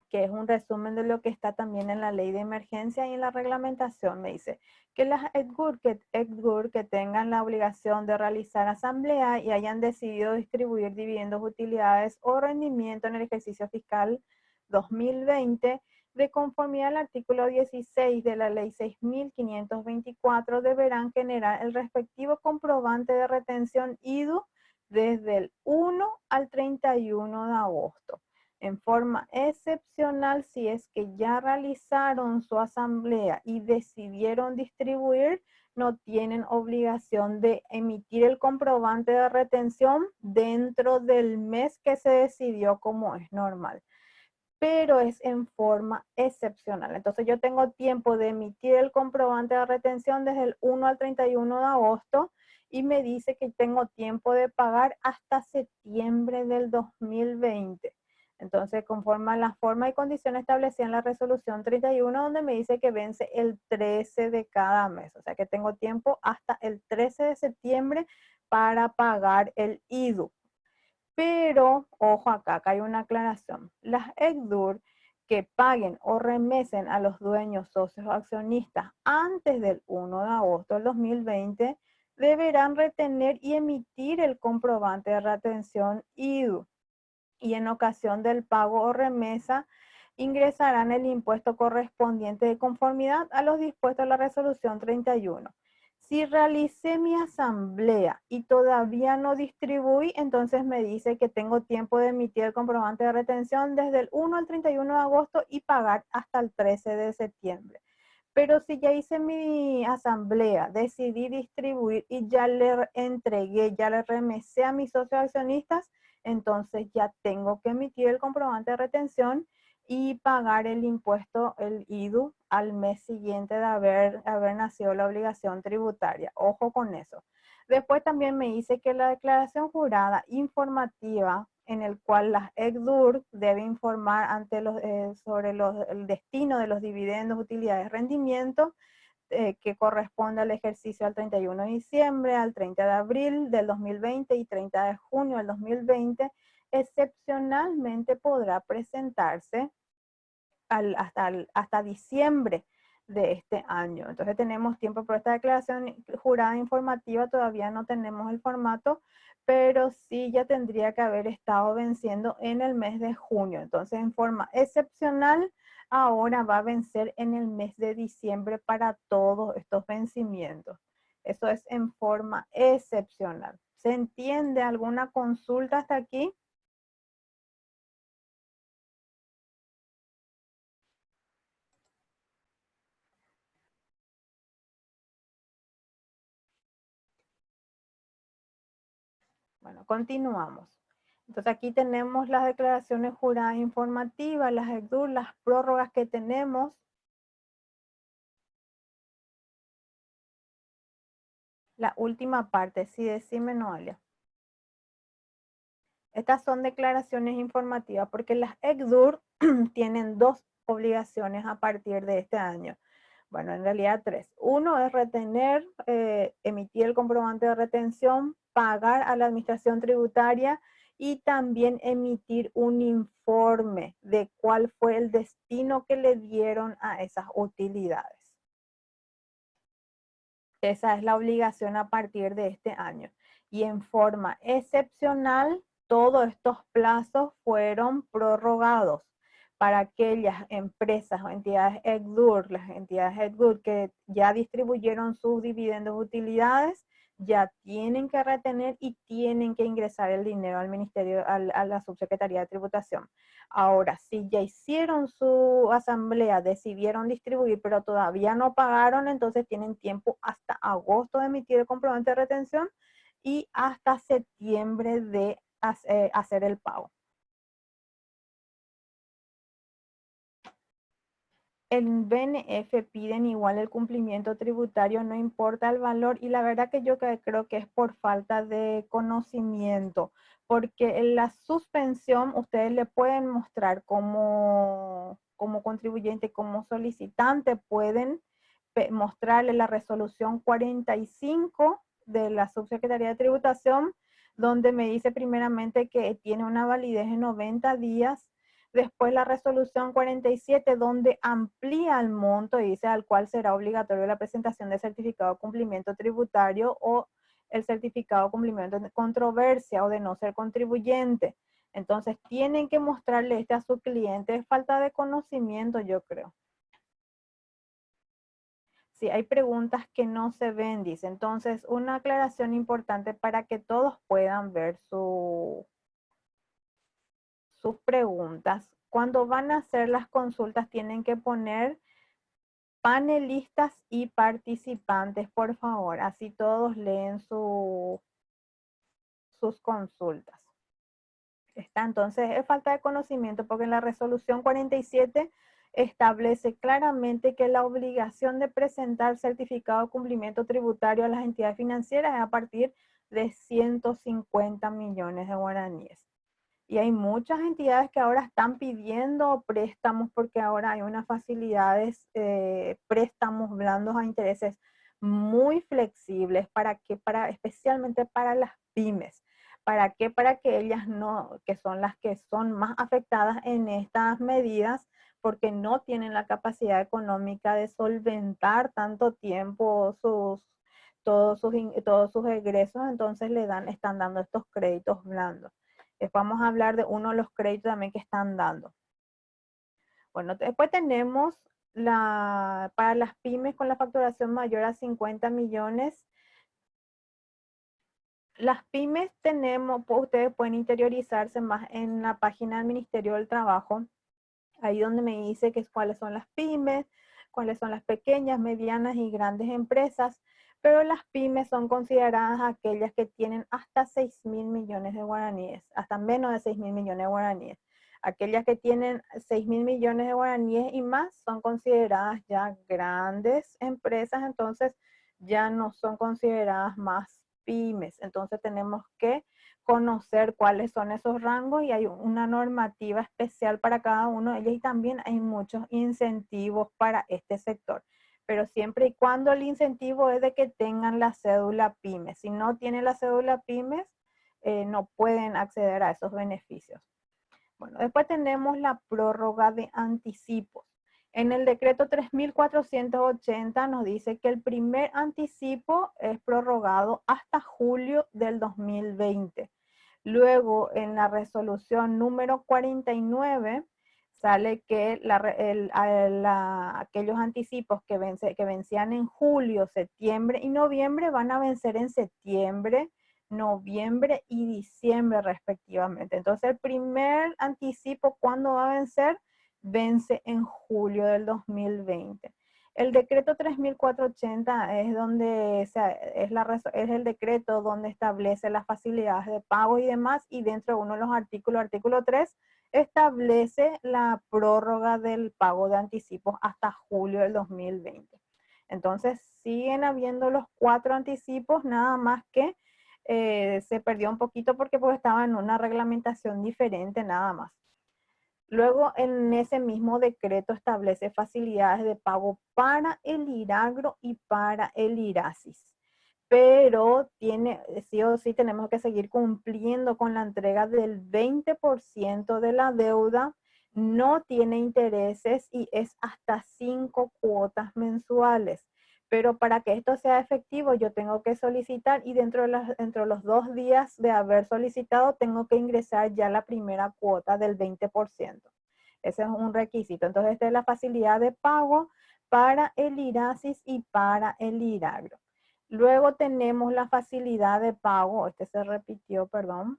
que es un resumen de lo que está también en la ley de emergencia y en la reglamentación. Me dice que las EDGUR que tengan la obligación de realizar asamblea y hayan decidido distribuir dividendos, utilidades o rendimiento en el ejercicio fiscal 2020, de conformidad al artículo 16 de la ley 6.524, deberán generar el respectivo comprobante de retención IDU desde el 1 al 31 de agosto. En forma excepcional, si es que ya realizaron su asamblea y decidieron distribuir, no tienen obligación de emitir el comprobante de retención dentro del mes que se decidió, como es normal. Pero es en forma excepcional. Entonces yo tengo tiempo de emitir el comprobante de retención desde el 1 al 31 de agosto y me dice que tengo tiempo de pagar hasta septiembre del 2020. Entonces, conforme a la forma y condiciones establecidas en la resolución 31, donde me dice que vence el 13 de cada mes. O sea que tengo tiempo hasta el 13 de septiembre para pagar el IDU. Pero, ojo acá hay una aclaración. Las EDGUR que paguen o remesen a los dueños, socios o accionistas antes del 1 de agosto del 2020 deberán retener y emitir el comprobante de retención IDU. Y en ocasión del pago o remesa ingresarán el impuesto correspondiente de conformidad a los dispuestos en la resolución 31. Si realicé mi asamblea y todavía no distribuí, entonces me dice que tengo tiempo de emitir el comprobante de retención desde el 1 al 31 de agosto y pagar hasta el 13 de septiembre. Pero si ya hice mi asamblea, decidí distribuir y ya le entregué, ya le remesé a mis socios accionistas, entonces ya tengo que emitir el comprobante de retención y pagar el impuesto, el IDU, al mes siguiente de haber nacido la obligación tributaria. Ojo con eso. Después también me dice que la declaración jurada informativa en el cual las EDGUR debe informar sobre el destino de los dividendos, utilidades, rendimientos, que corresponde al ejercicio al 31 de diciembre, al 30 de abril del 2020 y 30 de junio del 2020, excepcionalmente podrá presentarse hasta diciembre de este año. Entonces tenemos tiempo para esta declaración jurada informativa, todavía no tenemos el formato, pero sí ya tendría que haber estado venciendo en el mes de junio. Entonces en forma excepcional, ahora va a vencer en el mes de diciembre para todos estos vencimientos. Eso es en forma excepcional. ¿Se entiende alguna consulta hasta aquí? Bueno, continuamos. Entonces aquí tenemos las declaraciones juradas informativas, las ECDUR, las prórrogas que tenemos. La última parte, sí, decime, Noelia. Estas son declaraciones informativas porque las ECDUR tienen dos obligaciones a partir de este año. Bueno, en realidad tres. Uno es retener, emitir el comprobante de retención, pagar a la administración tributaria y también emitir un informe de cuál fue el destino que le dieron a esas utilidades. Esa es la obligación a partir de este año. Y en forma excepcional, todos estos plazos fueron prorrogados para aquellas empresas o entidades ECDUR, las entidades ECDUR que ya distribuyeron sus dividendos utilidades, ya tienen que retener y tienen que ingresar el dinero al Ministerio, a la Subsecretaría de Tributación. Ahora, si ya hicieron su asamblea, decidieron distribuir, pero todavía no pagaron, entonces tienen tiempo hasta agosto de emitir el comprobante de retención y hasta septiembre de hacer el pago. En BNF piden igual el cumplimiento tributario, no importa el valor, y la verdad que yo creo que es por falta de conocimiento, porque en la suspensión ustedes le pueden mostrar como contribuyente, como solicitante, pueden mostrarle la resolución 45 de la Subsecretaría de Tributación, donde me dice primeramente que tiene una validez de 90 días. Después la resolución 47, donde amplía el monto y dice al cual será obligatorio la presentación del certificado de cumplimiento tributario o el certificado de cumplimiento de controversia o de no ser contribuyente. Entonces tienen que mostrarle a su cliente. Es falta de conocimiento, yo creo. Sí, hay preguntas que no se ven, dice. Entonces, una aclaración importante para que todos puedan ver sus preguntas. Cuando van a hacer las consultas, tienen que poner panelistas y participantes, por favor. Así todos leen sus consultas. Está, entonces, es falta de conocimiento porque en la resolución 47 establece claramente que la obligación de presentar certificado de cumplimiento tributario a las entidades financieras es a partir de 150 millones de guaraníes. Y hay muchas entidades que ahora están pidiendo préstamos porque ahora hay unas facilidades, préstamos blandos a intereses muy flexibles especialmente para las pymes. ¿Para qué? Para que ellas no, que son las que son más afectadas en estas medidas, porque no tienen la capacidad económica de solventar tanto tiempo todos sus egresos, entonces están dando estos créditos blandos. Vamos a hablar de uno de los créditos también que están dando. Bueno, después tenemos para las pymes con la facturación mayor a 50 millones. Las pymes ustedes pueden interiorizarse más en la página del Ministerio del Trabajo, ahí donde me dice cuáles son las pymes, cuáles son las pequeñas, medianas y grandes empresas, pero las pymes son consideradas aquellas que tienen hasta 6.000 millones de guaraníes, hasta menos de 6.000 millones de guaraníes. Aquellas que tienen 6.000 millones de guaraníes y más son consideradas ya grandes empresas, entonces ya no son consideradas más pymes. Entonces tenemos que conocer cuáles son esos rangos y hay una normativa especial para cada uno de ellos y también hay muchos incentivos para este sector. Pero siempre y cuando el incentivo es de que tengan la cédula PYME. Si no tienen la cédula PYME, no pueden acceder a esos beneficios. Bueno, después tenemos la prórroga de anticipos. En el decreto 3480 nos dice que el primer anticipo es prorrogado hasta julio del 2020. Luego, en la resolución número 49, sale que aquellos anticipos que vencían en julio, septiembre y noviembre van a vencer en septiembre, noviembre y diciembre respectivamente. Entonces, el primer anticipo, ¿cuándo va a vencer? Vence en julio del 2020. El decreto 3480 es donde es el decreto donde establece las facilidades de pago y demás, y dentro de uno de los artículos, artículo 3, establece la prórroga del pago de anticipos hasta julio del 2020. Entonces, siguen habiendo los 4 anticipos, nada más que se perdió un poquito porque pues, estaba en una reglamentación diferente, nada más. Luego, en ese mismo decreto establece facilidades de pago para el IRAGRO y para el IRASIS. Pero sí o sí tenemos que seguir cumpliendo con la entrega del 20% de la deuda, no tiene intereses y es hasta 5 cuotas mensuales. Pero para que esto sea efectivo, yo tengo que solicitar y dentro de los 2 días de haber solicitado, tengo que ingresar ya la primera cuota del 20%. Ese es un requisito. Entonces, esta es la facilidad de pago para el IRASIS y para el IRAGRO. Luego tenemos la facilidad de pago, este se repitió, perdón.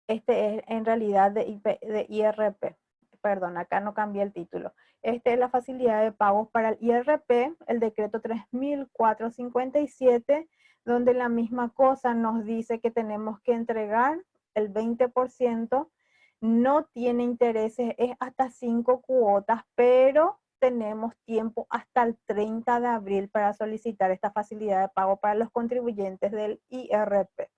Este es en realidad de IRP. Perdón, acá no cambié el título. Esta es la facilidad de pagos para el IRP, el decreto 3457, donde la misma cosa nos dice que tenemos que entregar el 20%, no tiene intereses, es hasta 5 cuotas, pero tenemos tiempo hasta el 30 de abril para solicitar esta facilidad de pago para los contribuyentes del IRP.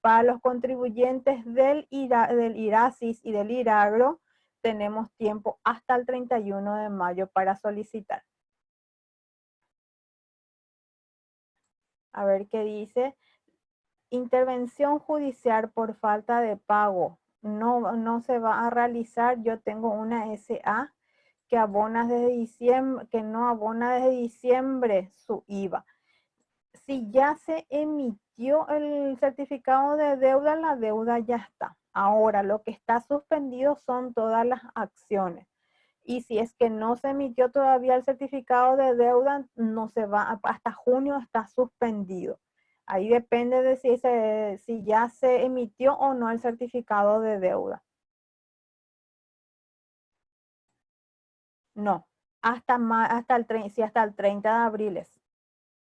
Para los contribuyentes del IRASIS y del IRAGRO, tenemos tiempo hasta el 31 de mayo para solicitar. A ver qué dice. Intervención judicial por falta de pago. No se va a realizar. Yo tengo una SA que abona desde diciembre, que no abona desde diciembre su IVA. Si ya se emitió el certificado de deuda, la deuda ya está. Ahora, lo que está suspendido son todas las acciones. Y si es que no se emitió todavía el certificado de deuda, no se va, hasta junio está suspendido. Ahí depende de si ya se emitió o no el certificado de deuda. No, hasta el 30 de abril es.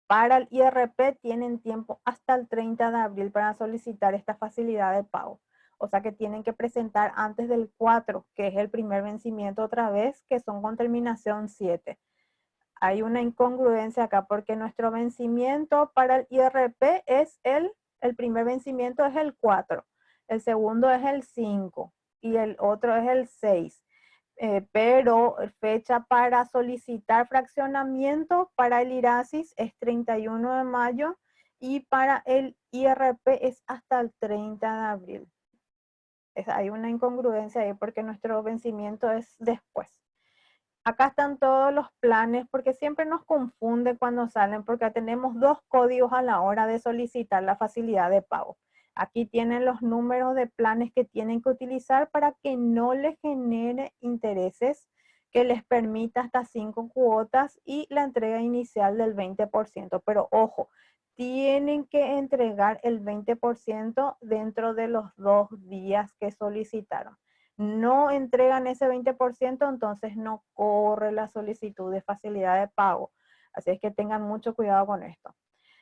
Para el IRP tienen tiempo hasta el 30 de abril para solicitar esta facilidad de pago. O sea que tienen que presentar antes del 4, que es el primer vencimiento otra vez, que son con terminación 7. Hay una incongruencia acá porque nuestro vencimiento para el IRP es el primer vencimiento es el 4, el segundo es el 5 y el otro es el 6. Pero fecha para solicitar fraccionamiento para el IRASIS es 31 de mayo y para el IRP es hasta el 30 de abril. Hay una incongruencia ahí porque nuestro vencimiento es después. Acá están todos los planes porque siempre nos confunde cuando salen porque tenemos 2 códigos a la hora de solicitar la facilidad de pago. Aquí tienen los números de planes que tienen que utilizar para que no les genere intereses, que les permita hasta 5 cuotas y la entrega inicial del 20%. Pero ojo, tienen que entregar el 20% dentro de los 2 días que solicitaron. No entregan ese 20%, entonces no corre la solicitud de facilidad de pago. Así es que tengan mucho cuidado con esto.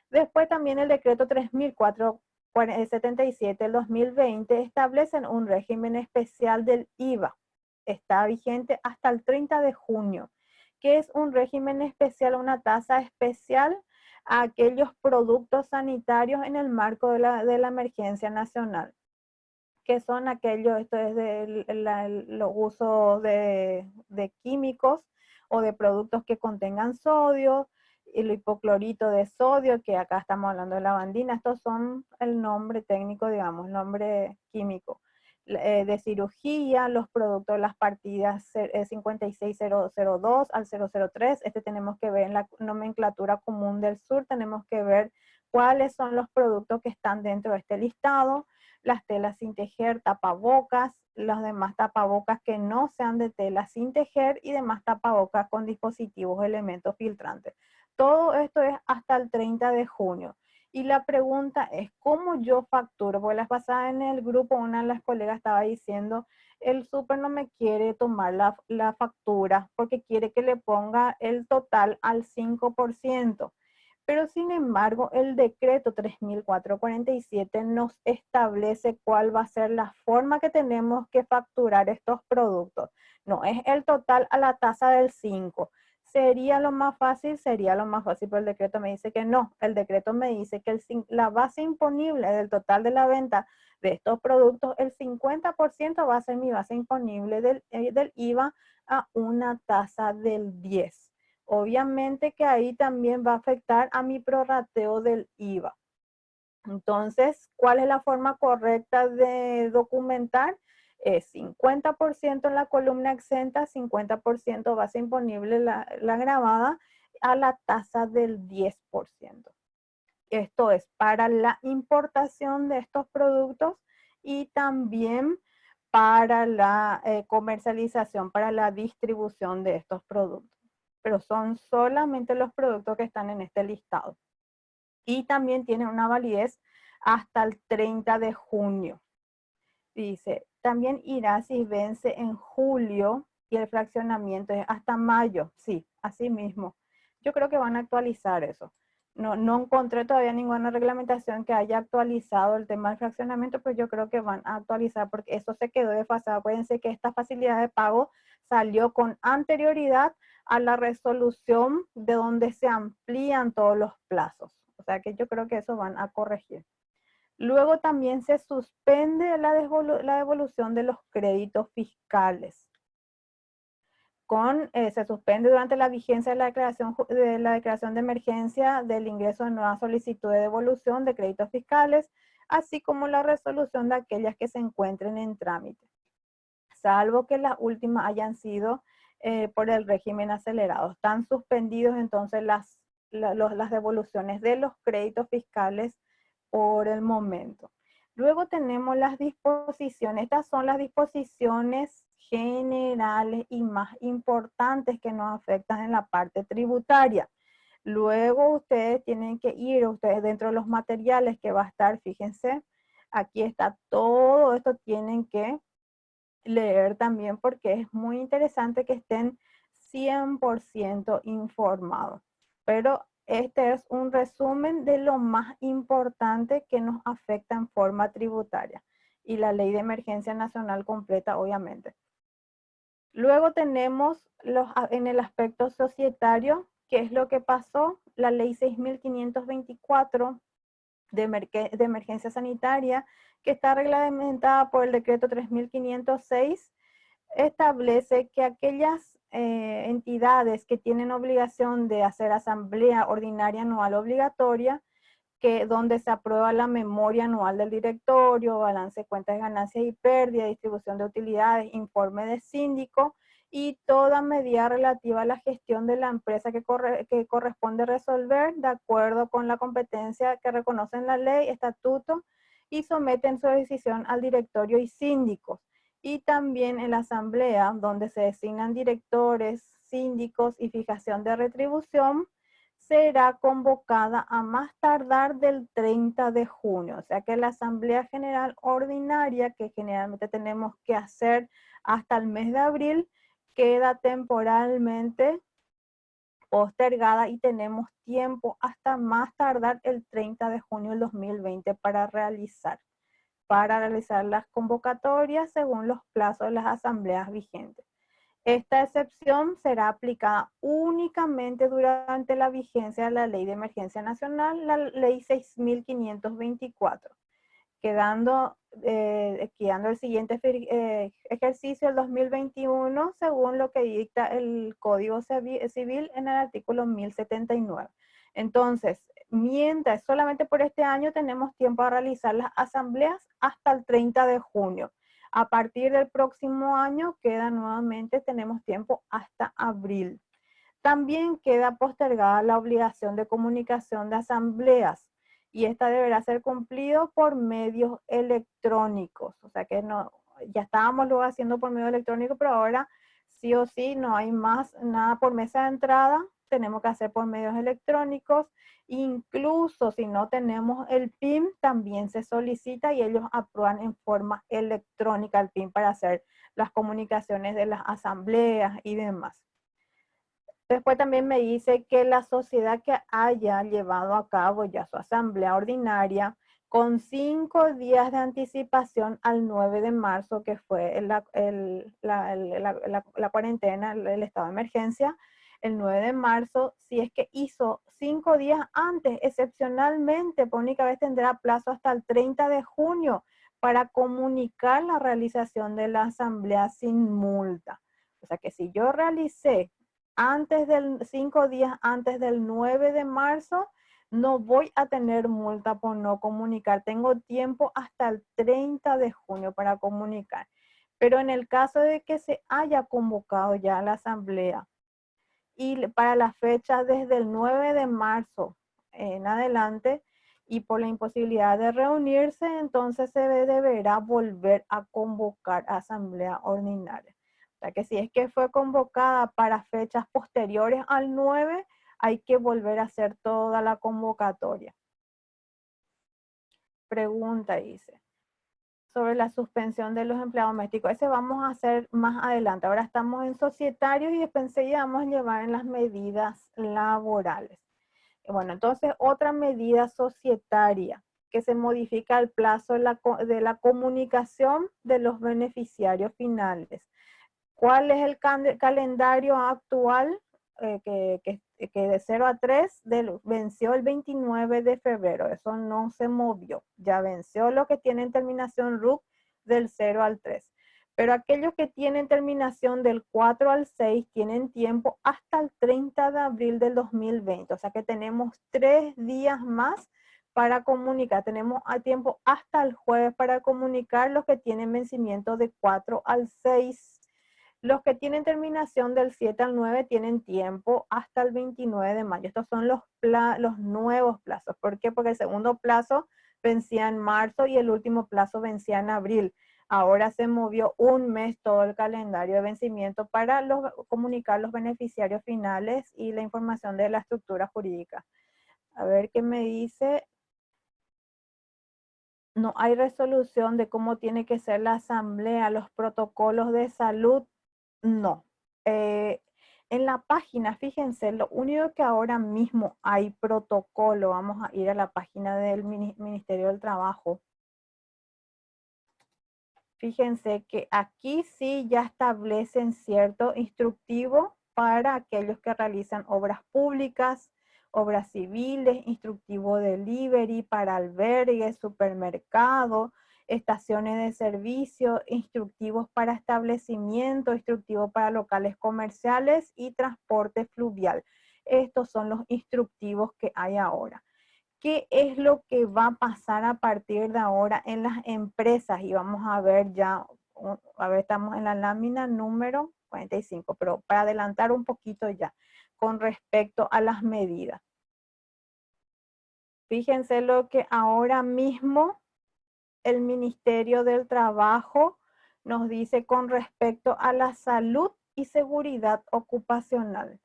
Después también el decreto 3477 del 2020 establecen un régimen especial del IVA. Está vigente hasta el 30 de junio, que es un régimen especial, una tasa especial a aquellos productos sanitarios en el marco de la emergencia nacional, que son aquellos, esto es de los usos de químicos o de productos que contengan sodio, el hipoclorito de sodio, que acá estamos hablando de lavandina. Estos son el nombre técnico, digamos, nombre químico. De cirugía, los productos de las partidas 56002 al 003. Tenemos que ver en la nomenclatura común del sur, tenemos que ver cuáles son los productos que están dentro de este listado. Las telas sin tejer, tapabocas, los demás tapabocas que no sean de tela sin tejer y demás tapabocas con dispositivos elementos filtrantes. Todo esto es hasta el 30 de junio. Y la pregunta es, ¿cómo yo facturo? Porque la pasada en el grupo una de las colegas estaba diciendo, el súper no me quiere tomar la factura porque quiere que le ponga el total al 5%. Pero sin embargo, el decreto 3447 nos establece cuál va a ser la forma que tenemos que facturar estos productos. No es el total a la tasa del 5. ¿Sería lo más fácil? Sería lo más fácil, pero el decreto me dice que no. El decreto me dice que la base imponible del total de la venta de estos productos, el 50% va a ser mi base imponible del IVA a una tasa del 10. Obviamente que ahí también va a afectar a mi prorrateo del IVA. Entonces, ¿cuál es la forma correcta de documentar? Es 50% en la columna exenta, 50% base imponible, la grabada, a la tasa del 10%. Esto es para la importación de estos productos y también para la comercialización, para la distribución de estos productos. Pero son solamente los productos que están en este listado. Y también tienen una validez hasta el 30 de junio. Dice, también irá si vence en julio y el fraccionamiento es hasta mayo. Sí, así mismo. Yo creo que van a actualizar eso. No encontré todavía ninguna reglamentación que haya actualizado el tema del fraccionamiento, pero yo creo que van a actualizar porque eso se quedó desfasado. Acuérdense que esta facilidad de pago salió con anterioridad a la resolución de donde se amplían todos los plazos. O sea que yo creo que eso van a corregir. Luego también se suspende la devolución de los créditos fiscales. Se suspende durante la vigencia de la declaración de emergencia del ingreso de nueva solicitud de devolución de créditos fiscales, así como la resolución de aquellas que se encuentren en trámite, salvo que las últimas hayan sido por el régimen acelerado. Están suspendidos entonces las devoluciones de los créditos fiscales por el momento. Luego tenemos las disposiciones. Estas son las disposiciones generales y más importantes que nos afectan en la parte tributaria. Luego ustedes tienen que ir, ustedes dentro de los materiales que va a estar, fíjense, aquí está todo esto, tienen que leer también porque es muy interesante que estén 100% informados. Pero este es un resumen de lo más importante que nos afecta en forma tributaria y la ley de emergencia nacional completa, obviamente. Luego tenemos en el aspecto societario, ¿qué es lo que pasó? La ley 6524 de emergencia sanitaria, que está reglamentada por el decreto 3506, establece que aquellas entidades que tienen obligación de hacer asamblea ordinaria anual obligatoria, donde se aprueba la memoria anual del directorio, balance de cuentas de ganancias y pérdidas, distribución de utilidades, informe de síndico y toda medida relativa a la gestión de la empresa que corresponde resolver de acuerdo con la competencia que reconocen la ley, estatuto, y someten su decisión al directorio y síndicos. Y también en la asamblea, donde se designan directores, síndicos y fijación de retribución, será convocada a más tardar del 30 de junio. O sea que la Asamblea General Ordinaria, que generalmente tenemos que hacer hasta el mes de abril, queda temporalmente postergada y tenemos tiempo hasta más tardar el 30 de junio del 2020 para realizar las convocatorias según los plazos de las asambleas vigentes. Esta excepción será aplicada únicamente durante la vigencia de la Ley de Emergencia Nacional, la Ley 6524, quedando el siguiente ejercicio, el 2021, según lo que dicta el Código Civil en el artículo 1079. Entonces, mientras solamente por este año tenemos tiempo a realizar las asambleas hasta el 30 de junio. A partir del próximo año tenemos tiempo hasta abril. También queda postergada la obligación de comunicación de asambleas y esta deberá ser cumplido por medios electrónicos. O sea que ya estábamos luego haciendo por medio electrónico, pero ahora sí o sí no hay más nada por mesa de entrada, tenemos que hacer por medios electrónicos. Incluso si no tenemos el PIN, también se solicita y ellos aprueban en forma electrónica el PIN para hacer las comunicaciones de las asambleas y demás. Después también me dice que la sociedad que haya llevado a cabo ya su asamblea ordinaria con 5 días de anticipación al 9 de marzo, que fue la cuarentena, el estado de emergencia, el 9 de marzo, si es que hizo 5 días antes, excepcionalmente, por única vez tendrá plazo hasta el 30 de junio para comunicar la realización de la asamblea sin multa. O sea que si yo realicé antes del 5 días antes del 9 de marzo, no voy a tener multa por no comunicar. Tengo tiempo hasta el 30 de junio para comunicar. Pero en el caso de que se haya convocado ya la asamblea y para la fecha desde el 9 de marzo en adelante y por la imposibilidad de reunirse, entonces se deberá volver a convocar asamblea ordinaria. O sea que si es que fue convocada para fechas posteriores al 9, hay que volver a hacer toda la convocatoria. Pregunta dice, sobre la suspensión de los empleados domésticos. Ese vamos a hacer más adelante. Ahora estamos en societarios y después ya vamos a llevar en las medidas laborales. Bueno, entonces otra medida societaria, que se modifica el plazo de la comunicación de los beneficiarios finales. ¿Cuál es el calendario actual? Que de 0 a 3 venció el 29 de febrero. Eso no se movió. Ya venció lo que tienen terminación RUC del 0 al 3. Pero aquellos que tienen terminación del 4 al 6 tienen tiempo hasta el 30 de abril del 2020. O sea que tenemos 3 días más para comunicar. Tenemos tiempo hasta el jueves para comunicar los que tienen vencimiento de 4 al 6. Los que tienen terminación del 7 al 9 tienen tiempo hasta el 29 de mayo. Estos son los nuevos plazos. ¿Por qué? Porque el segundo plazo vencía en marzo y el último plazo vencía en abril. Ahora se movió un mes todo el calendario de vencimiento para comunicar los beneficiarios finales y la información de la estructura jurídica. A ver qué me dice. No hay resolución de cómo tiene que ser la asamblea, los protocolos de salud. No. En la página, fíjense, lo único que ahora mismo hay protocolo, vamos a ir a la página del Ministerio del Trabajo. Fíjense que aquí sí ya establecen cierto instructivo para aquellos que realizan obras públicas, obras civiles, instructivo delivery para albergues, supermercado, estaciones de servicio, instructivos para establecimientos, instructivos para locales comerciales y transporte fluvial. Estos son los instructivos que hay ahora. ¿Qué es lo que va a pasar a partir de ahora en las empresas? Y vamos a ver ya, a ver, estamos en la lámina número 45, pero para adelantar un poquito ya con respecto a las medidas. Fíjense lo que ahora mismo el Ministerio del Trabajo nos dice con respecto a la salud y seguridad ocupacional,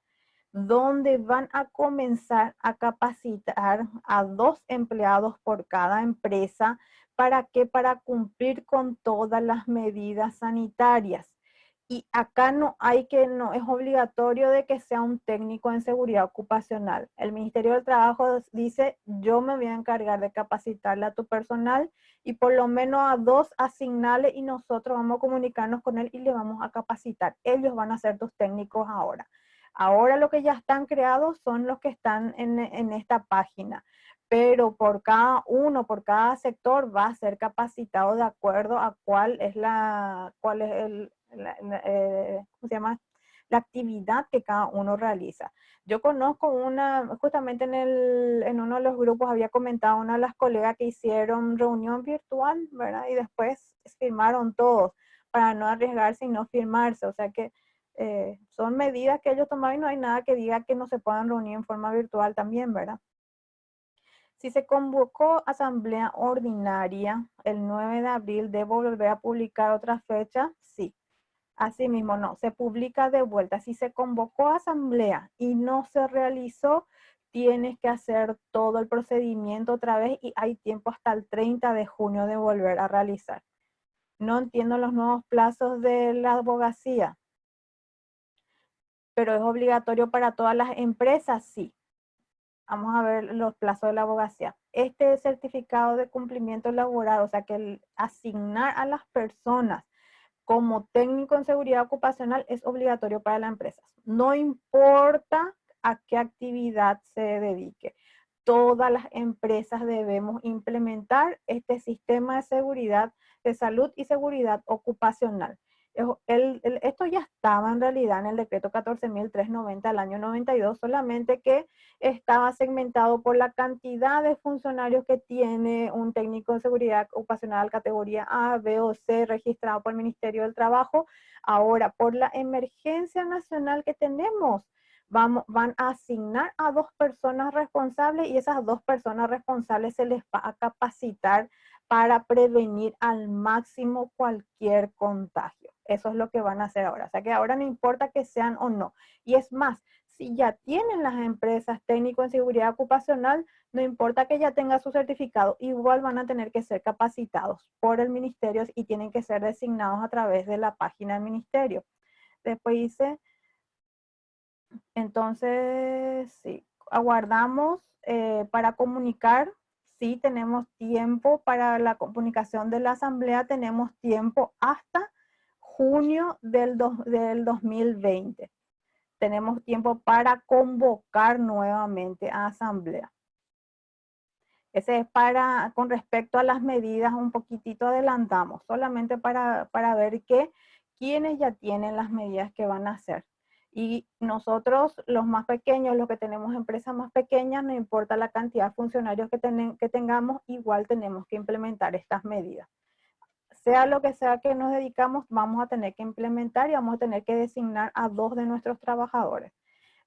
donde van a comenzar a capacitar a 2 empleados por cada empresa. ¿Para qué? Para cumplir con todas las medidas sanitarias. Y acá no es obligatorio de que sea un técnico en seguridad ocupacional. El Ministerio del Trabajo dice, yo me voy a encargar de capacitarle a tu personal y por lo menos a 2 asignarle y nosotros vamos a comunicarnos con él y le vamos a capacitar. Ellos van a ser tus técnicos ahora. Ahora lo que ya están creados son los que están en esta página, pero por cada uno, por cada sector va a ser capacitado de acuerdo a cuál es ¿cómo se llama? La actividad que cada uno realiza. Yo conozco justamente en uno de los grupos había comentado una de las colegas que hicieron reunión virtual, ¿verdad? Y después firmaron todos para no arriesgarse y no firmarse. O sea que son medidas que ellos tomaron y no hay nada que diga que no se puedan reunir en forma virtual también, ¿verdad? Si se convocó asamblea ordinaria el 9 de abril, ¿debo volver a publicar otra fecha? Sí. Asimismo, no, se publica de vuelta. Si se convocó a asamblea y no se realizó, tienes que hacer todo el procedimiento otra vez y hay tiempo hasta el 30 de junio de volver a realizar. No entiendo los nuevos plazos de la abogacía, pero es obligatorio para todas las empresas, sí. Vamos a ver los plazos de la abogacía. Este certificado de cumplimiento laboral, o sea que el asignar a las personas como técnico en seguridad ocupacional es obligatorio para las empresas. No importa a qué actividad se dedique. Todas las empresas debemos implementar este sistema de seguridad, de salud y seguridad ocupacional. Esto ya estaba en realidad en el decreto 14.390 del año 92, solamente que estaba segmentado por la cantidad de funcionarios que tiene un técnico de seguridad ocupacional categoría A, B o C registrado por el Ministerio del Trabajo. Ahora, por la emergencia nacional que tenemos, van a asignar a 2 personas responsables y esas 2 personas responsables se les va a capacitar para prevenir al máximo cualquier contagio. Eso es lo que van a hacer ahora. O sea que ahora no importa que sean o no. Y es más, si ya tienen las empresas técnico en seguridad ocupacional, no importa que ya tenga su certificado, igual van a tener que ser capacitados por el ministerio y tienen que ser designados a través de la página del ministerio. Después dice, entonces, sí, aguardamos para comunicar. Sí, tenemos tiempo para la comunicación de la asamblea, tenemos tiempo hasta junio del 2020. Tenemos tiempo para convocar nuevamente a asamblea. Ese es con respecto a las medidas, un poquitito adelantamos, solamente para ver quiénes ya tienen las medidas que van a hacer. Y nosotros, los más pequeños, los que tenemos empresas más pequeñas, no importa la cantidad de funcionarios que tengamos, igual tenemos que implementar estas medidas. Sea lo que sea que nos dedicamos, vamos a tener que implementar y vamos a tener que designar a 2 de nuestros trabajadores.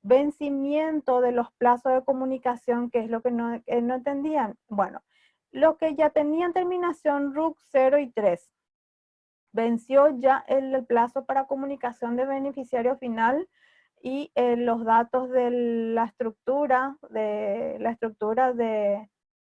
Vencimiento de los plazos de comunicación, que es lo que no entendían. Bueno, los que ya tenían terminación RUC 0 y 3, venció ya el plazo para comunicación de beneficiario final y los datos de la estructura de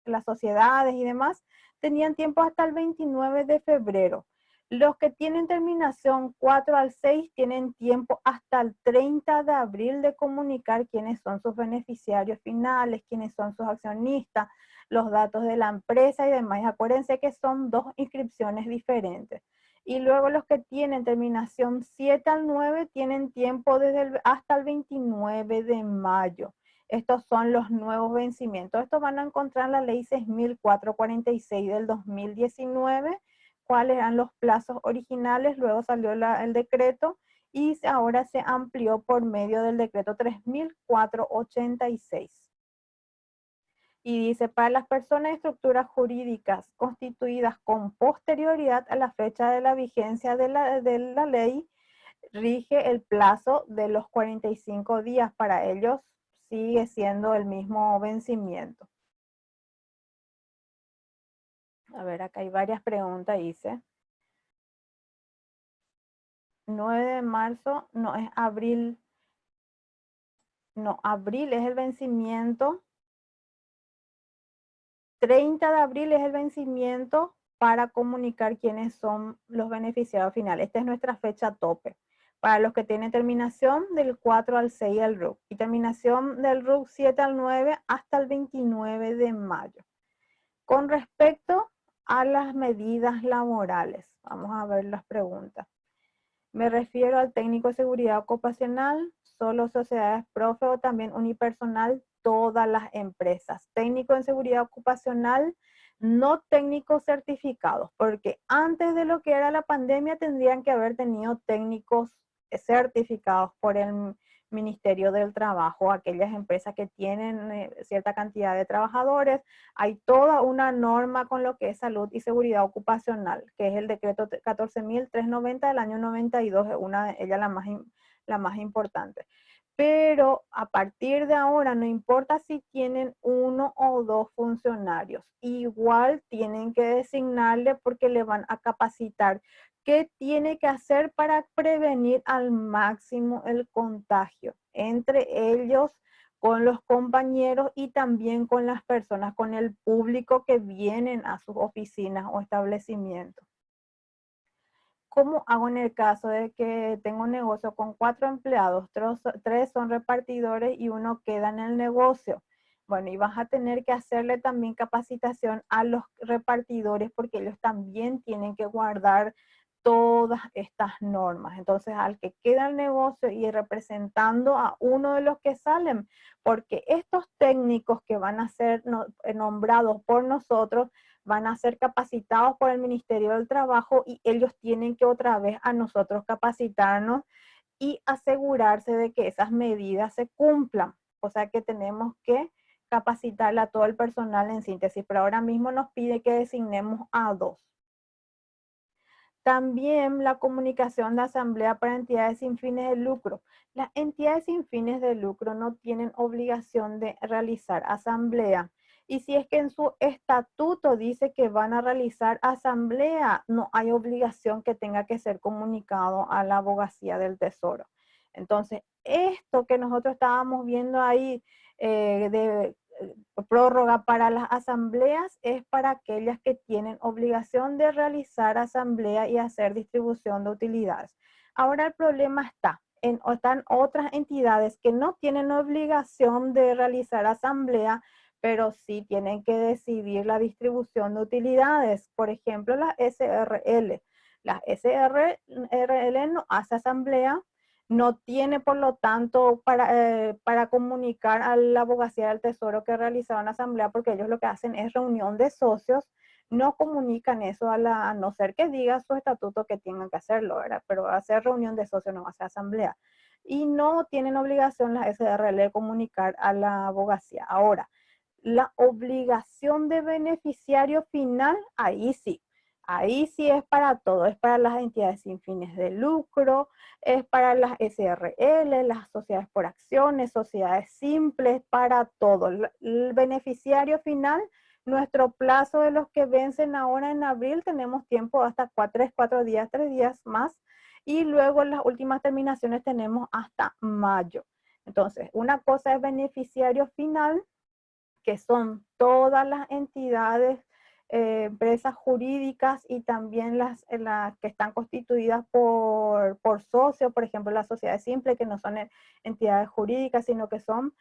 las sociedades y demás, tenían tiempo hasta el 29 de febrero. Los que tienen terminación 4 al 6 tienen tiempo hasta el 30 de abril de comunicar quiénes son sus beneficiarios finales, quiénes son sus accionistas, los datos de la empresa y demás. Acuérdense que son 2 inscripciones diferentes. Y luego los que tienen terminación 7 al 9 tienen tiempo hasta el 29 de mayo. Estos son los nuevos vencimientos. Estos van a encontrar en la ley 6.446 del 2019, cuáles eran los plazos originales, luego salió el decreto y ahora se amplió por medio del decreto 3.486. Y dice, para las personas y estructuras jurídicas constituidas con posterioridad a la fecha de la vigencia de la ley, rige el plazo de los 45 días. Para ellos sigue siendo el mismo vencimiento. A ver, acá hay varias preguntas, dice. 9 de marzo, no es abril. No, abril es el vencimiento. 30 de abril es el vencimiento para comunicar quiénes son los beneficiarios finales. Esta es nuestra fecha tope. Para los que tienen terminación del 4 al 6 del RUC y terminación del RUC 7 al 9 hasta el 29 de mayo. Con respecto a las medidas laborales, vamos a ver las preguntas. Me refiero al técnico de seguridad ocupacional, solo sociedades profe o también unipersonal, todas las empresas. Técnico en seguridad ocupacional, no técnicos certificados, porque antes de lo que era la pandemia tendrían que haber tenido técnicos certificados por el Ministerio del Trabajo, aquellas empresas que tienen cierta cantidad de trabajadores. Hay toda una norma con lo que es salud y seguridad ocupacional, que es el decreto 14.390 del año 92, ella la más importante. Pero a partir de ahora, no importa si tienen 1 o 2 funcionarios, igual tienen que designarle porque le van a capacitar qué tiene que hacer para prevenir al máximo el contagio entre ellos, con los compañeros y también con las personas, con el público que vienen a sus oficinas o establecimientos. ¿Cómo hago en el caso de que tengo un negocio con 4 empleados, 3 son repartidores y 1 queda en el negocio? Bueno, y vas a tener que hacerle también capacitación a los repartidores porque ellos también tienen que guardar todas estas normas. Entonces, al que queda el negocio y representando a uno de los que salen, porque estos técnicos que van a ser nombrados por nosotros van a ser capacitados por el Ministerio del Trabajo y ellos tienen que otra vez a nosotros capacitarnos y asegurarse de que esas medidas se cumplan. O sea que tenemos que capacitarle a todo el personal en síntesis, pero ahora mismo nos pide que designemos a 2. También la comunicación de asamblea para entidades sin fines de lucro. Las entidades sin fines de lucro no tienen obligación de realizar asamblea. Y si es que en su estatuto dice que van a realizar asamblea, no hay obligación que tenga que ser comunicado a la Abogacía del Tesoro. Entonces, esto que nosotros estábamos viendo ahí de prórroga para las asambleas es para aquellas que tienen obligación de realizar asamblea y hacer distribución de utilidades. Ahora el problema están otras entidades que no tienen obligación de realizar asamblea, pero sí tienen que decidir la distribución de utilidades. Por ejemplo, las SRL. Las SRL no hace asamblea, no tiene, por lo tanto, para comunicar a la Abogacía del Tesoro que realizaba una asamblea, porque ellos lo que hacen es reunión de socios, no comunican eso a no ser que diga su estatuto que tengan que hacerlo, ¿verdad? Pero hacer reunión de socios no va a ser asamblea. Y no tienen obligación las SRL de comunicar a la abogacía. Ahora, la obligación de beneficiario final, ahí sí. Ahí sí es para todo, es para las entidades sin fines de lucro, es para las SRL, las sociedades por acciones, sociedades simples, para todo. El beneficiario final, nuestro plazo de los que vencen ahora en abril, tenemos tiempo hasta 4 días, 3 días más, y luego las últimas terminaciones tenemos hasta mayo. Entonces, una cosa es beneficiario final, que son todas las entidades, empresas jurídicas y también las que están constituidas por socios, por ejemplo, las sociedades simples, que no son entidades jurídicas, sino que son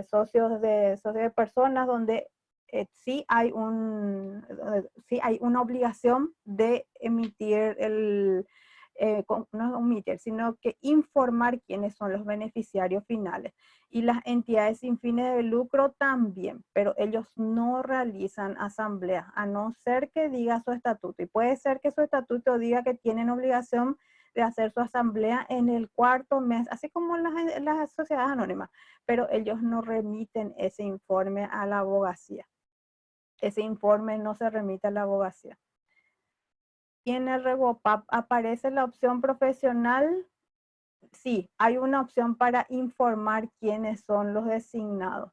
socios de personas donde sí hay una obligación de emitir no omitir, sino que informar quiénes son los beneficiarios finales. Y las entidades sin fines de lucro también, pero ellos no realizan asambleas, a no ser que diga su estatuto. Y puede ser que su estatuto diga que tienen obligación de hacer su asamblea en el 4.º mes, así como las sociedades anónimas, pero ellos no remiten ese informe a la abogacía. Ese informe no se remite a la abogacía. Y en el RevoPAP aparece la opción profesional. Sí, hay una opción para informar quiénes son los designados.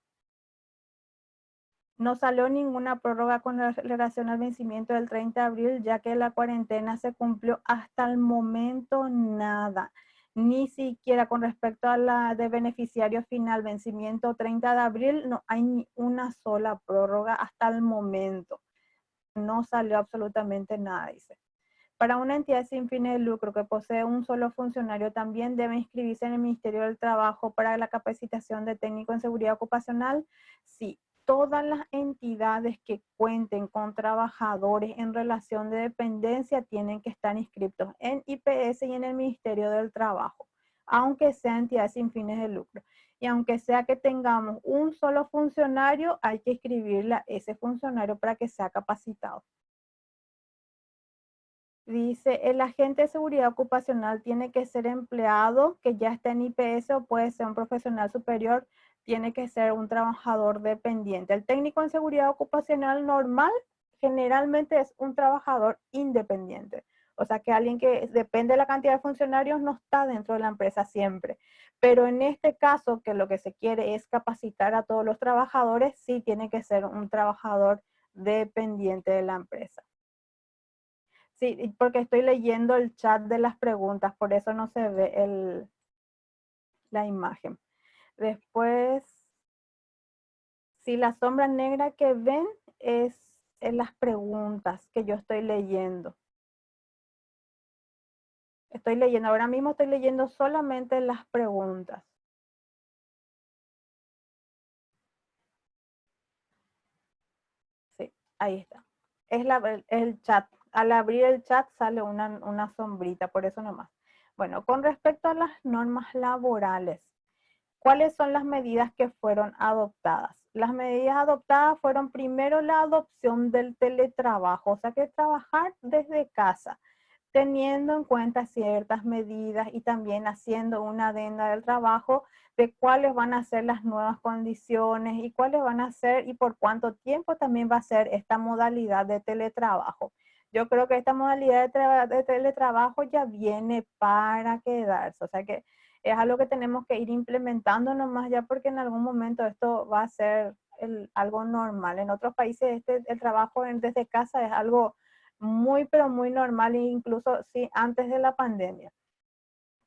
No salió ninguna prórroga con relación al vencimiento del 30 de abril, ya que la cuarentena se cumplió hasta el momento nada. Ni siquiera con respecto a la de beneficiario final, vencimiento 30 de abril, no hay ni una sola prórroga hasta el momento. No salió absolutamente nada, dice. Para una entidad sin fines de lucro que posee un solo funcionario, también debe inscribirse en el Ministerio del Trabajo para la capacitación de técnico en seguridad ocupacional. Sí, todas las entidades que cuenten con trabajadores en relación de dependencia tienen que estar inscritos en IPS y en el Ministerio del Trabajo, aunque sean entidades sin fines de lucro. Y aunque sea que tengamos un solo funcionario, hay que inscribirle a ese funcionario para que sea capacitado. Dice, el agente de seguridad ocupacional tiene que ser empleado que ya está en IPS o puede ser un profesional superior, tiene que ser un trabajador dependiente. El técnico en seguridad ocupacional normal generalmente es un trabajador independiente. O sea que alguien que depende de la cantidad de funcionarios no está dentro de la empresa siempre. Pero en este caso, que lo que se quiere es capacitar a todos los trabajadores, sí tiene que ser un trabajador dependiente de la empresa. Sí, porque estoy leyendo el chat de las preguntas, por eso no se ve la imagen. Después, si la sombra negra que ven es en las preguntas que yo estoy leyendo. Ahora mismo estoy leyendo solamente las preguntas. Sí, ahí está. Es el chat. Al abrir el chat sale una sombrita, por eso nomás. Bueno, con respecto a las normas laborales, ¿cuáles son las medidas que fueron adoptadas? Las medidas adoptadas fueron primero la adopción del teletrabajo, o sea que trabajar desde casa, teniendo en cuenta ciertas medidas y también haciendo una adenda del trabajo de cuáles van a ser las nuevas condiciones y cuáles van a ser y por cuánto tiempo también va a ser esta modalidad de teletrabajo. Yo creo que esta modalidad de teletrabajo ya viene para quedarse, o sea que es algo que tenemos que ir implementando nomás ya porque en algún momento esto va a ser algo normal. En otros países el trabajo desde casa es algo muy, pero muy normal, incluso sí, antes de la pandemia.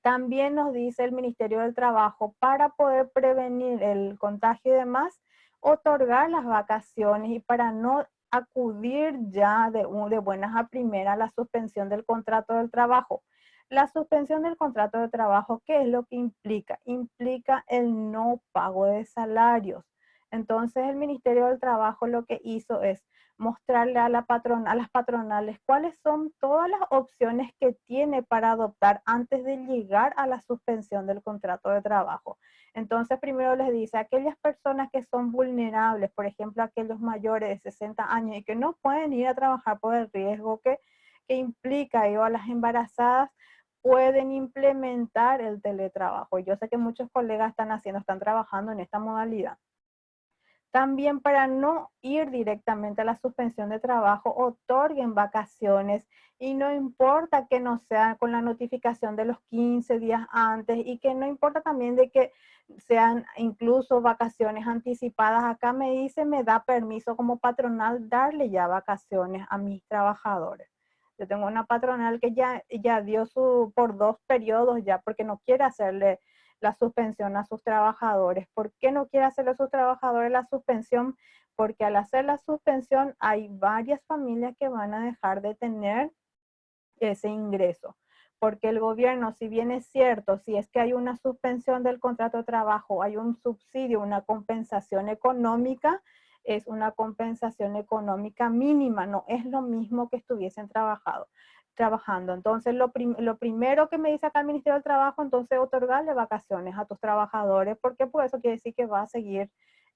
También nos dice el Ministerio del Trabajo, para poder prevenir el contagio y demás, otorgar las vacaciones y para no acudir ya de buenas a primeras a la suspensión del contrato del trabajo. La suspensión del contrato de trabajo, ¿qué es lo que implica? Implica el no pago de salarios. Entonces el Ministerio del Trabajo lo que hizo es mostrarle a las patronales cuáles son todas las opciones que tiene para adoptar antes de llegar a la suspensión del contrato de trabajo. Entonces, primero les dice, aquellas personas que son vulnerables, por ejemplo, aquellos mayores de 60 años y que no pueden ir a trabajar por el riesgo que implica, o a las embarazadas, pueden implementar el teletrabajo. Yo sé que muchos colegas están trabajando en esta modalidad. También para no ir directamente a la suspensión de trabajo, otorguen vacaciones y no importa que no sea con la notificación de los 15 días antes y que no importa también de que sean incluso vacaciones anticipadas. Acá me dice, me da permiso como patronal darle ya vacaciones a mis trabajadores. Yo tengo una patronal que ya dio por 2 periodos ya porque no quiere hacerle la suspensión a sus trabajadores. ¿Por qué no quiere hacerle a sus trabajadores la suspensión? Porque al hacer la suspensión hay varias familias que van a dejar de tener ese ingreso. Porque el gobierno, si bien es cierto, si es que hay una suspensión del contrato de trabajo, hay un subsidio, una compensación económica, es una compensación económica mínima, no es lo mismo que estuviesen trabajando. Entonces, lo primero que me dice acá el Ministerio del Trabajo, entonces otorgarle vacaciones a tus trabajadores, porque por eso quiere decir que va a seguir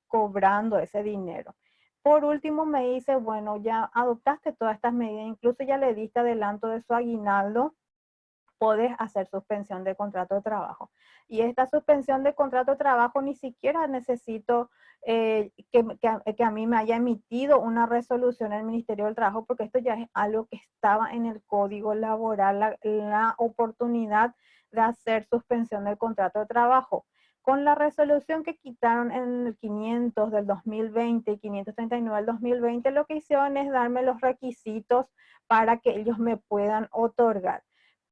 cobrando ese dinero. Por último, me dice, bueno, ya adoptaste todas estas medidas, incluso ya le diste adelanto de su aguinaldo, podés hacer suspensión de contrato de trabajo. Y esta suspensión de contrato de trabajo ni siquiera necesito que a mí me haya emitido una resolución el Ministerio del Trabajo, porque esto ya es algo que estaba en el Código Laboral, la oportunidad de hacer suspensión del contrato de trabajo. Con la resolución que quitaron en el 500 del 2020 y 539 del 2020, lo que hicieron es darme los requisitos para que ellos me puedan otorgar,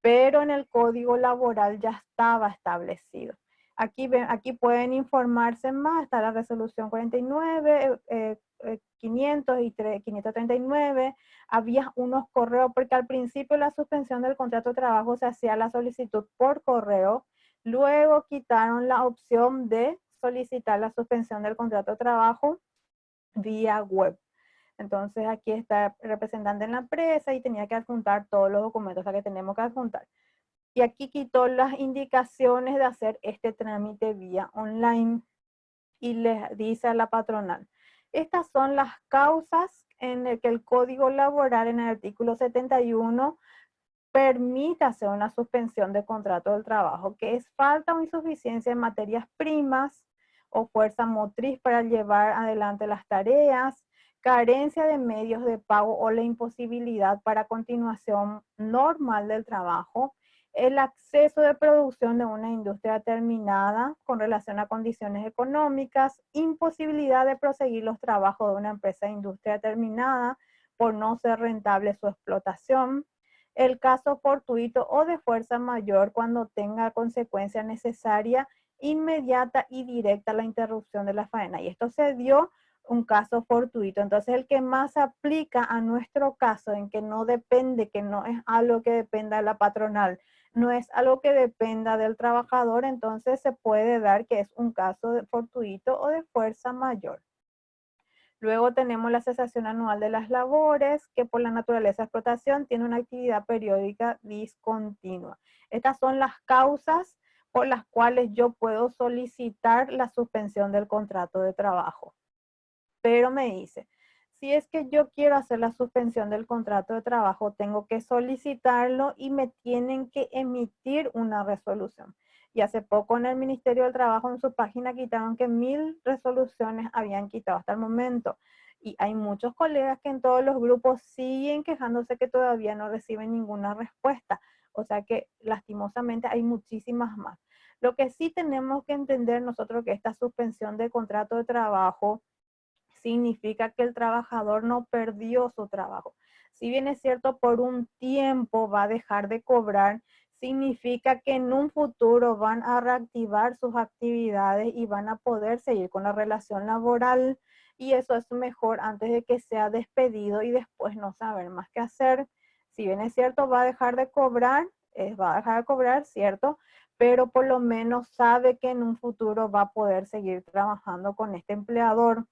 pero en el Código Laboral ya estaba establecido. Aquí pueden informarse más, está la resolución 49, 500 y 539, había unos correos, porque al principio la suspensión del contrato de trabajo se hacía la solicitud por correo, luego quitaron la opción de solicitar la suspensión del contrato de trabajo vía web. Entonces aquí está el representante en la empresa y tenía que adjuntar todos los documentos que tenemos que adjuntar. Y aquí quitó las indicaciones de hacer este trámite vía online y les dice a la patronal, estas son las causas en el que el Código Laboral en el artículo 71 permite hacer una suspensión de contrato del trabajo, que es falta o insuficiencia en materias primas o fuerza motriz para llevar adelante las tareas, carencia de medios de pago o la imposibilidad para continuación normal del trabajo, el acceso de producción de una industria terminada con relación a condiciones económicas, imposibilidad de proseguir los trabajos de una empresa de industria terminada por no ser rentable su explotación, el caso fortuito o de fuerza mayor cuando tenga consecuencia necesaria, inmediata y directa la interrupción de la faena. Y esto se dio un caso fortuito. Entonces, el que más aplica a nuestro caso, en que no depende, que no es algo que dependa de la patronal, no es algo que dependa del trabajador, entonces se puede dar que es un caso de fortuito o de fuerza mayor. Luego tenemos la cesación anual de las labores, que por la naturaleza de explotación tiene una actividad periódica discontinua. Estas son las causas por las cuales yo puedo solicitar la suspensión del contrato de trabajo. Pero me dice, si es que yo quiero hacer la suspensión del contrato de trabajo, tengo que solicitarlo y me tienen que emitir una resolución. Y hace poco en el Ministerio del Trabajo, en su página, quitaron que 1000 resoluciones habían quitado hasta el momento. Y hay muchos colegas que en todos los grupos siguen quejándose que todavía no reciben ninguna respuesta. O sea que lastimosamente hay muchísimas más. Lo que sí tenemos que entender nosotros que esta suspensión del contrato de trabajo significa que el trabajador no perdió su trabajo. Si bien es cierto, por un tiempo va a dejar de cobrar, significa que en un futuro van a reactivar sus actividades y van a poder seguir con la relación laboral, y eso es mejor antes de que sea despedido y después no saber más qué hacer. Si bien es cierto, va a dejar de cobrar, cierto, pero por lo menos sabe que en un futuro va a poder seguir trabajando con este empleador.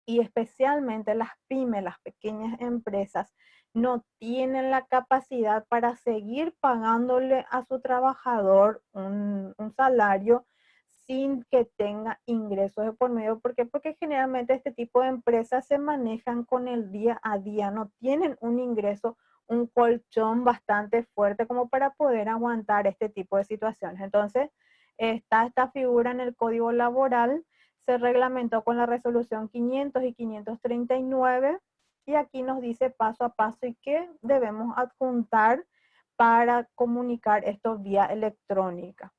Y especialmente las pymes, las pequeñas empresas, no tienen la capacidad para seguir pagándole a su trabajador un salario sin que tenga ingresos de por medio. ¿Por qué? Porque generalmente este tipo de empresas se manejan con el día a día, no tienen un ingreso, un colchón bastante fuerte como para poder aguantar este tipo de situaciones. Entonces, está esta figura en el Código Laboral, se reglamentó con la resolución 500 y 539, y aquí nos dice paso a paso y qué debemos adjuntar para comunicar esto vía electrónica.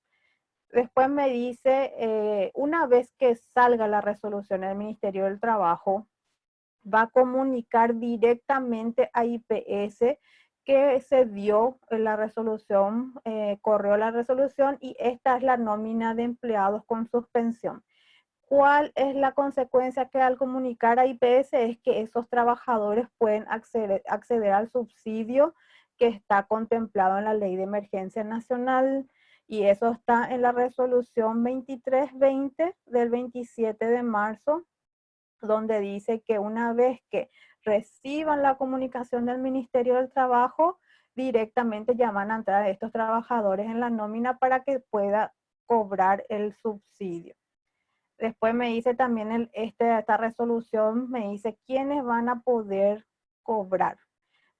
Después me dice, una vez que salga la resolución del Ministerio del Trabajo, va a comunicar directamente a IPS que se dio la resolución, corrió la resolución, y esta es la nómina de empleados con suspensión. ¿Cuál es la consecuencia? Que al comunicar a IPS es que esos trabajadores pueden acceder al subsidio que está contemplado en la Ley de Emergencia Nacional, y eso está en la resolución 2320 del 27 de marzo, donde dice que una vez que reciban la comunicación del Ministerio del Trabajo, directamente ya van a entrar estos trabajadores en la nómina para que pueda cobrar el subsidio. Después me dice también esta resolución, me dice quiénes van a poder cobrar.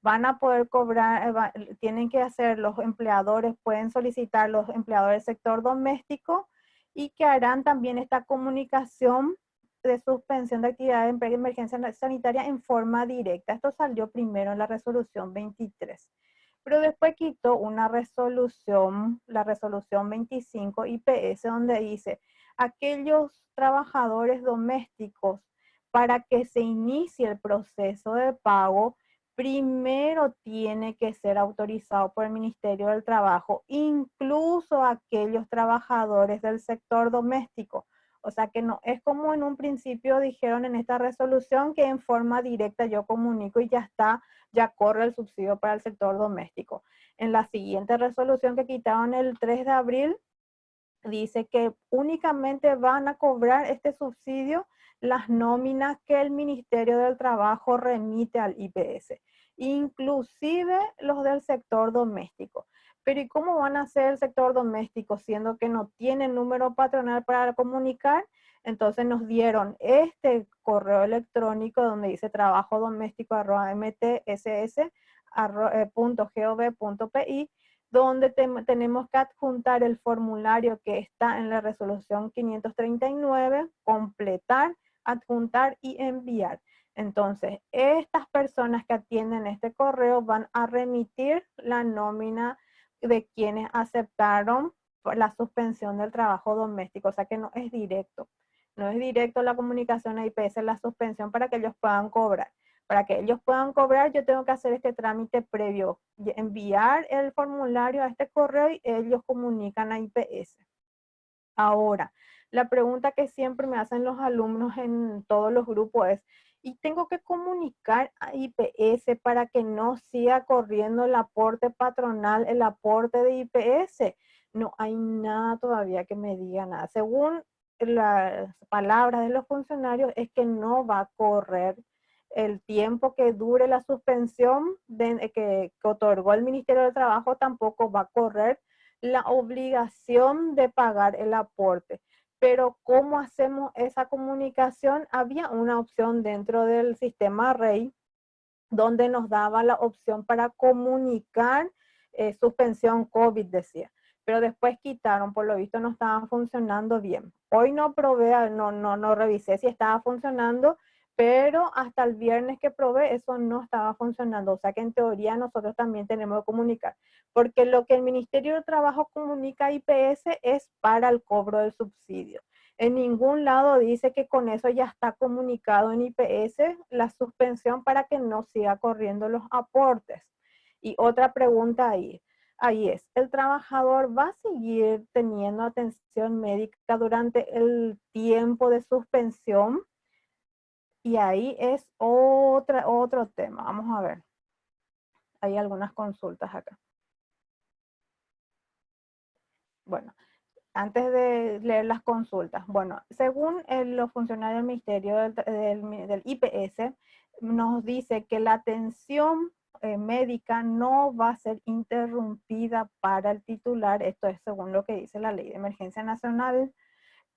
Van a poder cobrar, tienen que hacer los empleadores, pueden solicitar los empleadores del sector doméstico, y que harán también esta comunicación de suspensión de actividades de emergencia sanitaria en forma directa. Esto salió primero en la resolución 23. Pero después quitó una resolución, la resolución 25 IPS, donde dice aquellos trabajadores domésticos, para que se inicie el proceso de pago, primero tiene que ser autorizado por el Ministerio del Trabajo, incluso aquellos trabajadores del sector doméstico. O sea que no es como en un principio dijeron en esta resolución, que en forma directa yo comunico y ya está, ya corre el subsidio para el sector doméstico. En la siguiente resolución que quitaron el 3 de abril, dice que únicamente van a cobrar este subsidio las nóminas que el Ministerio del Trabajo remite al IPS, inclusive los del sector doméstico. Pero ¿y cómo van a hacer el sector doméstico siendo que no tienen número patronal para comunicar? Entonces nos dieron este correo electrónico donde dice trabajodoméstico@mtss.gov.pi, donde tenemos que adjuntar el formulario que está en la resolución 539, completar, adjuntar y enviar. Entonces, estas personas que atienden este correo van a remitir la nómina de quienes aceptaron la suspensión del trabajo doméstico, o sea que no es directo. No es directo la comunicación a IPS, la suspensión para que ellos puedan cobrar. Para que ellos puedan cobrar, yo tengo que hacer este trámite previo, enviar el formulario a este correo y ellos comunican a IPS. Ahora, la pregunta que siempre me hacen los alumnos en todos los grupos es, ¿y tengo que comunicar a IPS para que no siga corriendo el aporte patronal, el aporte de IPS? No hay nada todavía que me diga nada. Según las palabras de los funcionarios, es que no va a correr el tiempo que dure la suspensión que otorgó el Ministerio de Trabajo, tampoco va a correr la obligación de pagar el aporte. Pero ¿cómo hacemos esa comunicación? Había una opción dentro del sistema REI donde nos daba la opción para comunicar suspensión COVID, decía. Pero después quitaron, por lo visto no estaba funcionando bien. Hoy no probé, no revisé si estaba funcionando, pero hasta el viernes que probé eso no estaba funcionando. O sea que en teoría nosotros también tenemos que comunicar. Porque lo que el Ministerio de Trabajo comunica a IPS es para el cobro del subsidio. En ningún lado dice que con eso ya está comunicado en IPS la suspensión para que no siga corriendo los aportes. Y otra pregunta ahí es, ¿el trabajador va a seguir teniendo atención médica durante el tiempo de suspensión? Y ahí es otro tema. Vamos a ver. Hay algunas consultas acá. Bueno, antes de leer las consultas, bueno, según los funcionarios del Ministerio del IPS, nos dice que la atención médica no va a ser interrumpida para el titular, esto es según lo que dice la Ley de Emergencia Nacional,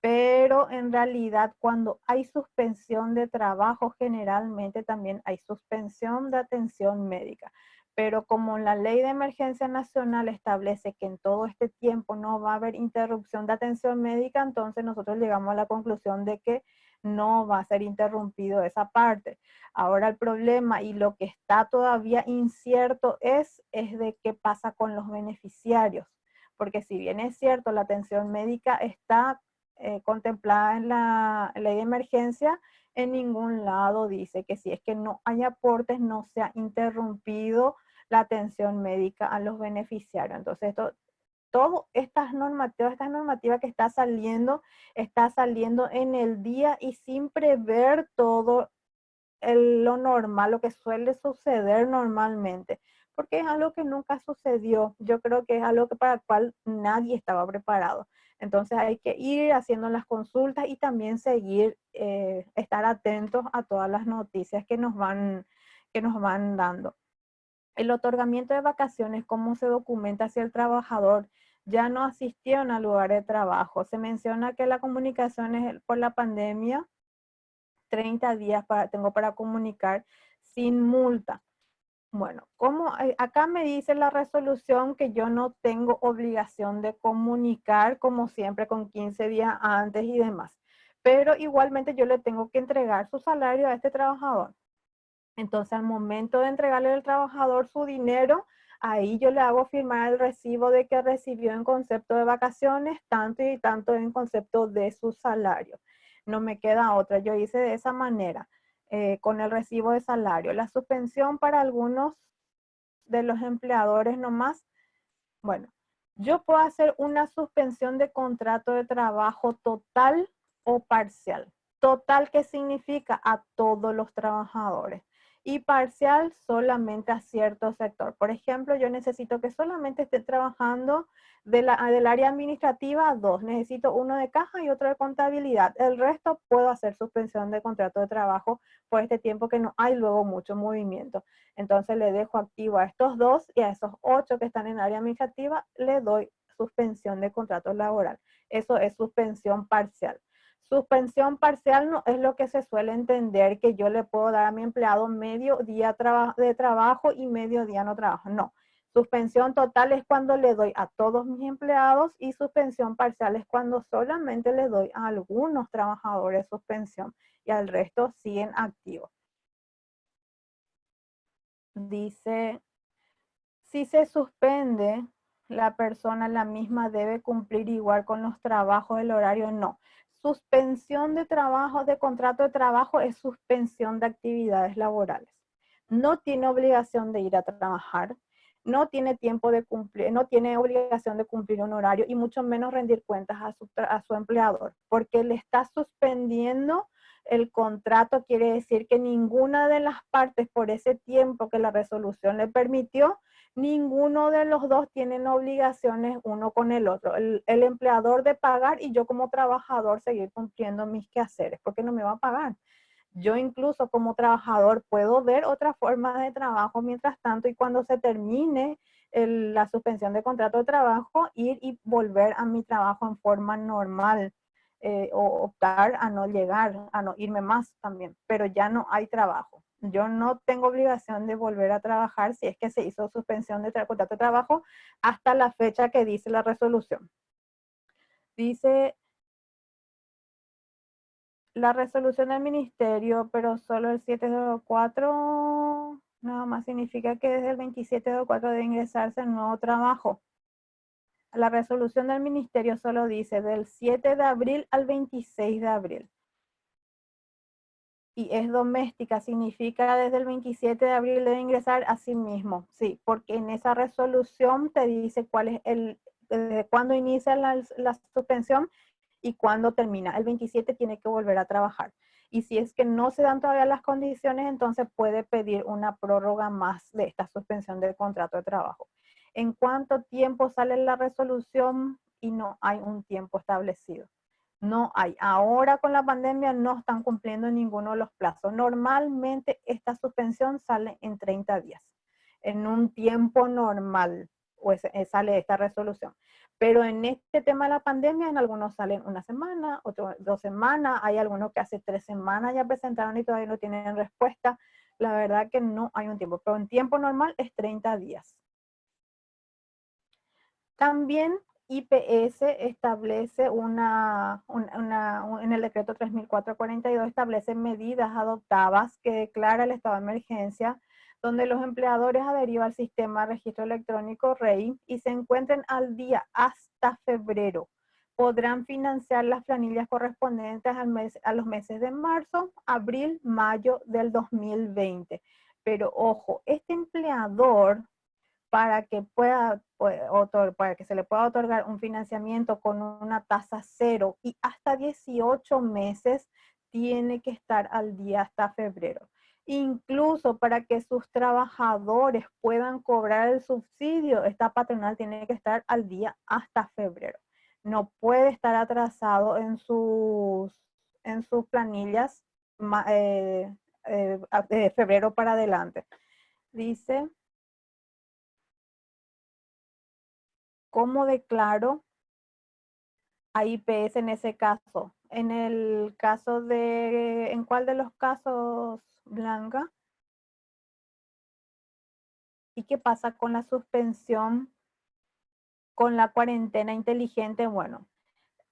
pero en realidad cuando hay suspensión de trabajo, generalmente también hay suspensión de atención médica. Pero como la Ley de Emergencia Nacional establece que en todo este tiempo no va a haber interrupción de atención médica, entonces nosotros llegamos a la conclusión de que no va a ser interrumpido esa parte. Ahora el problema y lo que está todavía incierto es de qué pasa con los beneficiarios. Porque si bien es cierto, la atención médica está contemplada en la ley de emergencia, en ningún lado dice que si es que no hay aportes, no se ha interrumpido la atención médica a los beneficiarios. Entonces, todo esta normativa que está saliendo en el día y sin prever todo lo normal, lo que suele suceder normalmente, porque es algo que nunca sucedió. Yo creo que es algo que para el cual nadie estaba preparado. Entonces hay que ir haciendo las consultas y también seguir, estar atentos a todas las noticias que nos van dando. El otorgamiento de vacaciones, cómo se documenta si el trabajador ya no asistió al lugar de trabajo. Se menciona que la comunicación es por la pandemia, 30 días tengo para comunicar sin multa. Bueno, acá me dice la resolución que yo no tengo obligación de comunicar, como siempre, con 15 días antes y demás. Pero igualmente yo le tengo que entregar su salario a este trabajador. Entonces, al momento de entregarle al trabajador su dinero, ahí yo le hago firmar el recibo de que recibió en concepto de vacaciones, tanto y tanto en concepto de su salario. No me queda otra. Yo hice de esa manera, con el recibo de salario. La suspensión para algunos de los empleadores nomás, bueno, yo puedo hacer una suspensión de contrato de trabajo total o parcial. Total, ¿qué significa? A todos los trabajadores. Y parcial solamente a cierto sector. Por ejemplo, yo necesito que solamente esté trabajando del área administrativa dos. Necesito uno de caja y otro de contabilidad. El resto puedo hacer suspensión de contrato de trabajo por este tiempo que no hay luego mucho movimiento. Entonces le dejo activo a estos dos y a esos 8 que están en área administrativa le doy suspensión de contrato laboral. Eso es suspensión parcial. Suspensión parcial no es lo que se suele entender que yo le puedo dar a mi empleado medio día de trabajo y medio día no trabajo. No. Suspensión total es cuando le doy a todos mis empleados y suspensión parcial es cuando solamente le doy a algunos trabajadores suspensión y al resto siguen activos. Dice, si se suspende, la persona la misma debe cumplir igual con los trabajos, el horario no. Suspensión de trabajo, de contrato de trabajo es suspensión de actividades laborales. No tiene obligación de ir a trabajar, no tiene tiempo de cumplir, no tiene obligación de cumplir un horario y mucho menos rendir cuentas a su empleador, porque le está suspendiendo el contrato. Quiere decir que ninguna de las partes, por ese tiempo que la resolución le permitió, ninguno de los dos tienen obligaciones uno con el otro. El empleador de pagar y yo como trabajador seguir cumpliendo mis quehaceres, porque no me va a pagar. Yo incluso como trabajador puedo ver otras formas de trabajo mientras tanto, y cuando se termine la suspensión de contrato de trabajo, ir y volver a mi trabajo en forma normal, o optar a no llegar, a no irme más también, pero ya no hay trabajo. Yo no tengo obligación de volver a trabajar si es que se hizo suspensión de contrato de trabajo hasta la fecha que dice la resolución. Dice la resolución del ministerio, pero solo el 704, nada más significa que desde el 27/4 debe ingresarse el nuevo trabajo. La resolución del ministerio solo dice del 7 de abril al 26 de abril. Y es doméstica, significa desde el 27 de abril debe ingresar a sí mismo. Sí, porque en esa resolución te dice cuál es desde cuándo inicia la suspensión y cuándo termina. El 27 tiene que volver a trabajar. Y si es que no se dan todavía las condiciones, entonces puede pedir una prórroga más de esta suspensión del contrato de trabajo. ¿En cuánto tiempo sale la resolución? Y no hay un tiempo establecido. No hay. Ahora con la pandemia no están cumpliendo ninguno de los plazos. Normalmente esta suspensión sale en 30 días. En un tiempo normal pues, sale esta resolución. Pero en este tema de la pandemia, en algunos salen una semana, otros 2 semanas, hay algunos que hace 3 semanas ya presentaron y todavía no tienen respuesta. La verdad que no hay un tiempo, pero en tiempo normal es 30 días. También IPS establece en el decreto 3442 establece medidas adoptadas que declara el estado de emergencia, donde los empleadores adheridos al sistema de registro electrónico REI y se encuentren al día hasta febrero podrán financiar las planillas correspondientes a los meses de marzo, abril, mayo del 2020. Pero ojo, este empleador, para que se le pueda otorgar un financiamiento con una tasa cero y hasta 18 meses, tiene que estar al día hasta febrero. Incluso para que sus trabajadores puedan cobrar el subsidio, esta patronal tiene que estar al día hasta febrero. No puede estar atrasado en sus planillas de febrero para adelante. Dice, ¿cómo declaro a IPS en ese caso? En el caso ¿en cuál de los casos, Blanca? ¿Y qué pasa con la suspensión, con la cuarentena inteligente? Bueno,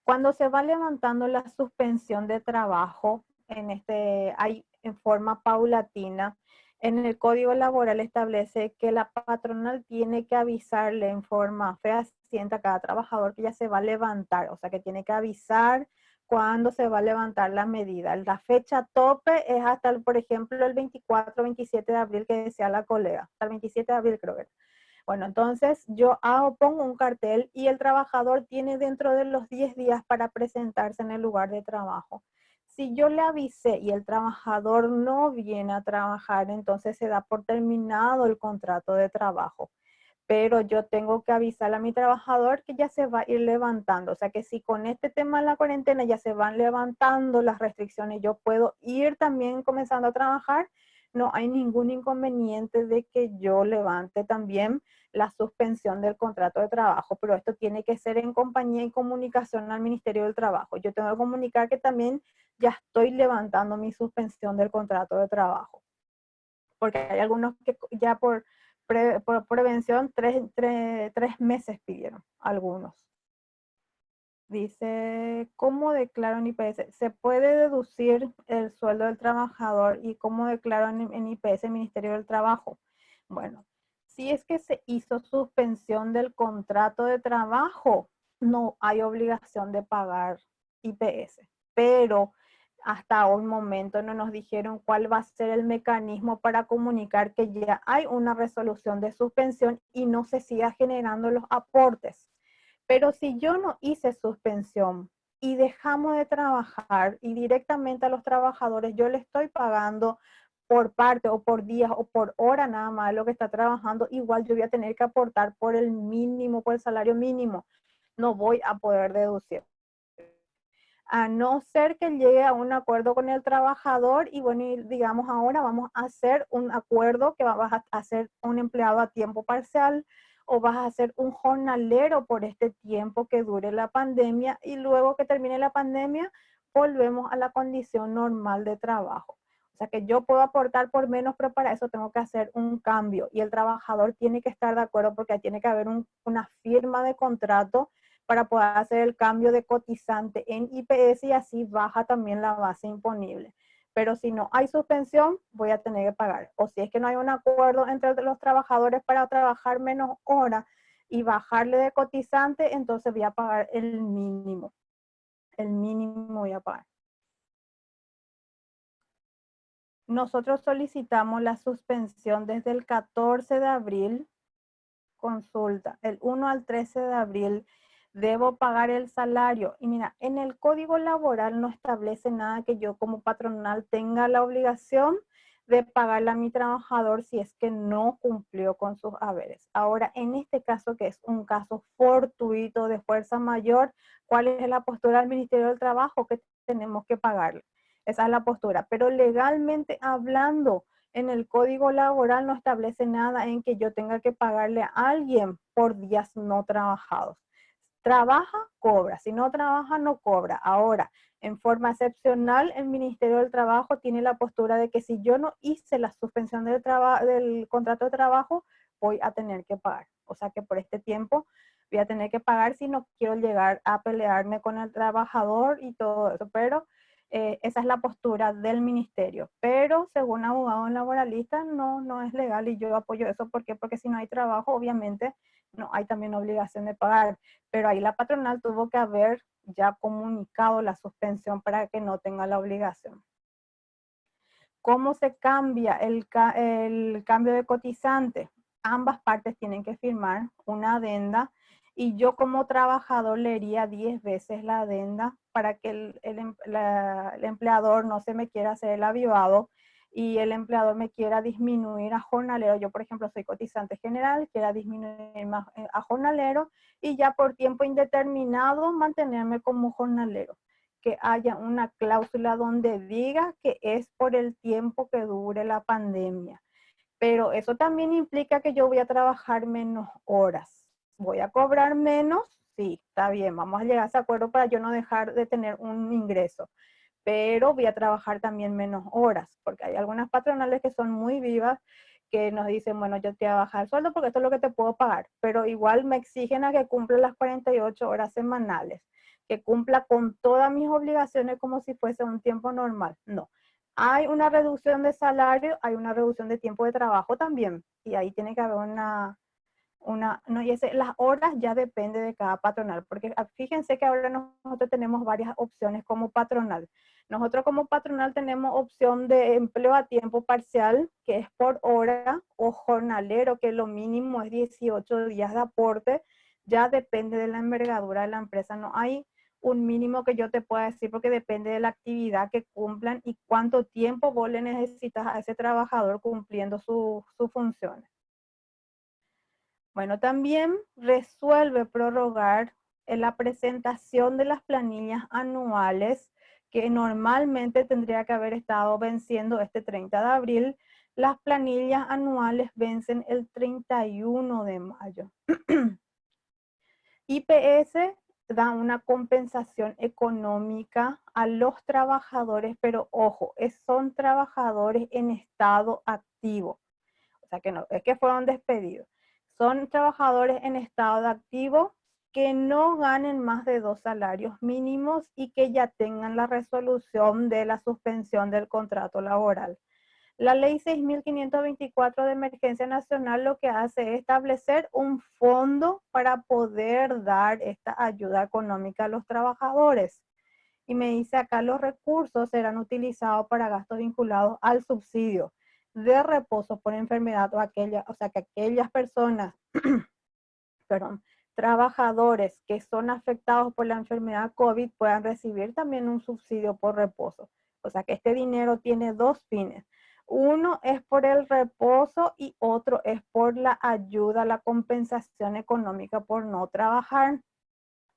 cuando se va levantando la suspensión de trabajo, hay en forma paulatina. En el Código Laboral establece que la patronal tiene que avisarle en forma fehaciente a cada trabajador que ya se va a levantar, o sea que tiene que avisar cuándo se va a levantar la medida. La fecha tope es hasta, por ejemplo, el 24, 27 de abril que decía la colega, hasta el 27 de abril creo que era. Bueno, entonces yo pongo un cartel y el trabajador tiene dentro de los 10 días para presentarse en el lugar de trabajo. Si yo le avisé y el trabajador no viene a trabajar, entonces se da por terminado el contrato de trabajo. Pero yo tengo que avisar a mi trabajador que ya se va a ir levantando. O sea que si con este tema de la cuarentena ya se van levantando las restricciones, yo puedo ir también comenzando a trabajar, no hay ningún inconveniente de que yo levante también la suspensión del contrato de trabajo, pero esto tiene que ser en compañía y comunicación al Ministerio del Trabajo. Yo tengo que comunicar que también ya estoy levantando mi suspensión del contrato de trabajo, porque hay algunos que ya por prevención 3 meses pidieron, algunos. Dice, ¿cómo declaro en IPS? Se puede deducir el sueldo del trabajador y cómo declaro en IPS, el Ministerio del Trabajo. Bueno, si es que se hizo suspensión del contrato de trabajo, no hay obligación de pagar IPS, pero hasta un momento no nos dijeron cuál va a ser el mecanismo para comunicar que ya hay una resolución de suspensión y no se siga generando los aportes. Pero si yo no hice suspensión y dejamos de trabajar y directamente a los trabajadores yo le estoy pagando por parte o por días o por hora nada más lo que está trabajando, igual yo voy a tener que aportar por el mínimo, por el salario mínimo. No voy a poder deducir. A no ser que llegue a un acuerdo con el trabajador y bueno, y digamos ahora vamos a hacer un acuerdo que vas a hacer un empleado a tiempo parcial o vas a hacer un jornalero por este tiempo que dure la pandemia y luego que termine la pandemia volvemos a la condición normal de trabajo. O sea que yo puedo aportar por menos, pero para eso tengo que hacer un cambio y el trabajador tiene que estar de acuerdo porque tiene que haber una firma de contrato para poder hacer el cambio de cotizante en IPS y así baja también la base imponible. Pero si no hay suspensión, voy a tener que pagar. O si es que no hay un acuerdo entre los trabajadores para trabajar menos horas y bajarle de cotizante, entonces voy a pagar el mínimo. El mínimo voy a pagar. Nosotros solicitamos la suspensión desde el 14 de abril, consulta, el 1 al 13 de abril debo pagar el salario. Y mira, en el código laboral no establece nada que yo como patronal tenga la obligación de pagarle a mi trabajador si es que no cumplió con sus haberes. Ahora, en este caso que es un caso fortuito de fuerza mayor, ¿cuál es la postura del Ministerio del Trabajo? Que tenemos que pagarle. Esa es la postura. Pero legalmente hablando, en el código laboral no establece nada en que yo tenga que pagarle a alguien por días no trabajados. Trabaja, cobra. Si no trabaja, no cobra. Ahora, en forma excepcional, el Ministerio del Trabajo tiene la postura de que si yo no hice la suspensión del contrato de trabajo, voy a tener que pagar. O sea que por este tiempo voy a tener que pagar si no quiero llegar a pelearme con el trabajador y todo eso. Pero esa es la postura del ministerio. Pero según abogados laboralistas no es legal y yo apoyo eso. ¿Por qué? Porque si no hay trabajo, obviamente no hay también obligación de pagar. Pero ahí la patronal tuvo que haber ya comunicado la suspensión para que no tenga la obligación. ¿Cómo se cambia el cambio de cotizante? Ambas partes tienen que firmar una adenda y yo como trabajador leería 10 veces la adenda para que el empleador no se me quiera hacer el avivado y el empleador me quiera disminuir a jornalero. Yo, por ejemplo, soy cotizante general, quiera disminuir más a jornalero y ya por tiempo indeterminado mantenerme como jornalero. Que haya una cláusula donde diga que es por el tiempo que dure la pandemia. Pero eso también implica que yo voy a trabajar menos horas. ¿Voy a cobrar menos? Sí, está bien, vamos a llegar a ese acuerdo para yo no dejar de tener un ingreso. Pero voy a trabajar también menos horas, porque hay algunas patronales que son muy vivas que nos dicen, bueno, yo te voy a bajar el sueldo porque esto es lo que te puedo pagar, pero igual me exigen a que cumpla las 48 horas semanales, que cumpla con todas mis obligaciones como si fuese un tiempo normal. No, hay una reducción de salario, hay una reducción de tiempo de trabajo también, y ahí tiene que haber no, las horas ya depende de cada patronal, porque fíjense que ahora nosotros tenemos varias opciones como patronal. Nosotros como patronal tenemos opción de empleo a tiempo parcial, que es por hora, o jornalero, que lo mínimo es 18 días de aporte, ya depende de la envergadura de la empresa. No hay un mínimo que yo te pueda decir porque depende de la actividad que cumplan y cuánto tiempo vos le necesitas a ese trabajador cumpliendo sus funciones. Bueno, también resuelve prorrogar la presentación de las planillas anuales que normalmente tendría que haber estado venciendo este 30 de abril. Las planillas anuales vencen el 31 de mayo. IPS da una compensación económica a los trabajadores, pero ojo, son trabajadores en estado activo. O sea que no, es que fueron despedidos. Son trabajadores en estado de activo que no ganen más de 2 salarios mínimos y que ya tengan la resolución de la suspensión del contrato laboral. La ley 6.524 de emergencia nacional lo que hace es establecer un fondo para poder dar esta ayuda económica a los trabajadores. Y me dice acá, los recursos serán utilizados para gastos vinculados al subsidio de reposo por enfermedad o sea que aquellas personas, perdón, trabajadores que son afectados por la enfermedad COVID puedan recibir también un subsidio por reposo. O sea que este dinero tiene dos fines. Uno es por el reposo y otro es por la ayuda, la compensación económica por no trabajar.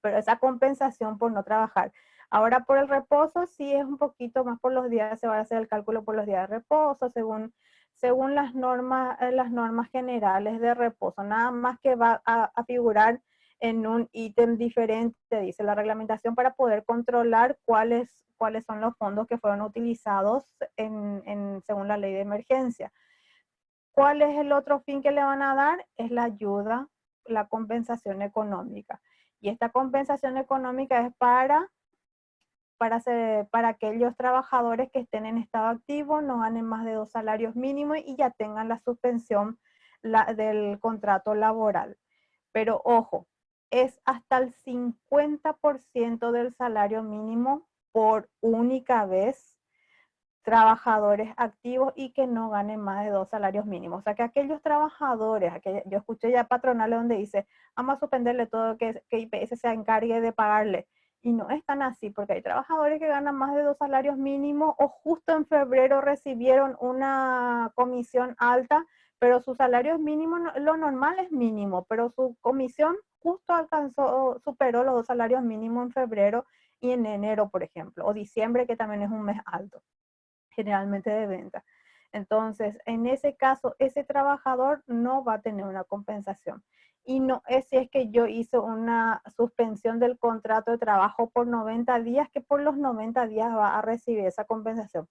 Pero esa compensación por no trabajar. Ahora por el reposo sí es un poquito más por los días, se va a hacer el cálculo por los días de reposo según las normas generales de reposo, nada más que va a figurar en un ítem diferente, dice la reglamentación, para poder controlar cuáles son los fondos que fueron utilizados según la ley de emergencia. ¿Cuál es el otro fin que le van a dar? Es la ayuda, la compensación económica. Y esta compensación económica es para aquellos trabajadores que estén en estado activo, no ganen más de 2 salarios mínimos y ya tengan la suspensión del contrato laboral. Pero ojo, es hasta el 50% del salario mínimo por única vez trabajadores activos y que no ganen más de 2 salarios mínimos. O sea que aquellos trabajadores, yo escuché ya patronales donde dice, vamos a suspenderle todo, que IPS se encargue de pagarle. Y no es tan así, porque hay trabajadores que ganan más de 2 salarios mínimos o justo en febrero recibieron una comisión alta, pero su salario es mínimo, lo normal es mínimo, pero su comisión justo superó los 2 salarios mínimos en febrero y en enero, por ejemplo, o diciembre, que también es un mes alto generalmente de venta. Entonces, en ese caso, ese trabajador no va a tener una compensación. Y no es si es que yo hice una suspensión del contrato de trabajo por 90 días, que por los 90 días va a recibir esa compensación.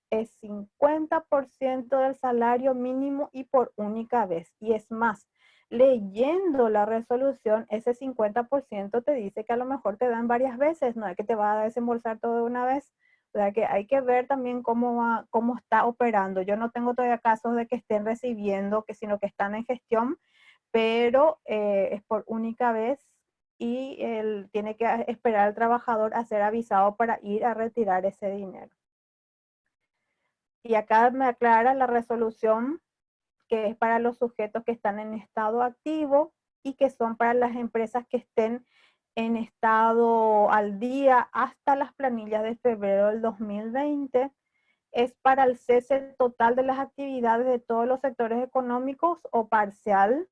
Es 50% del salario mínimo y por única vez. Y es más, leyendo la resolución, ese 50% te dice que a lo mejor te dan varias veces, no es que te va a desembolsar todo de una vez. O sea que hay que ver también cómo está operando. Yo no tengo todavía casos de que estén recibiendo, sino que están en gestión, pero es por única vez y tiene que esperar al trabajador a ser avisado para ir a retirar ese dinero. Y acá me aclara la resolución que es para los sujetos que están en estado activo y que son para las empresas que estén en estado al día hasta las planillas de febrero del 2020. Es para el cese total de las actividades de todos los sectores económicos o parcial,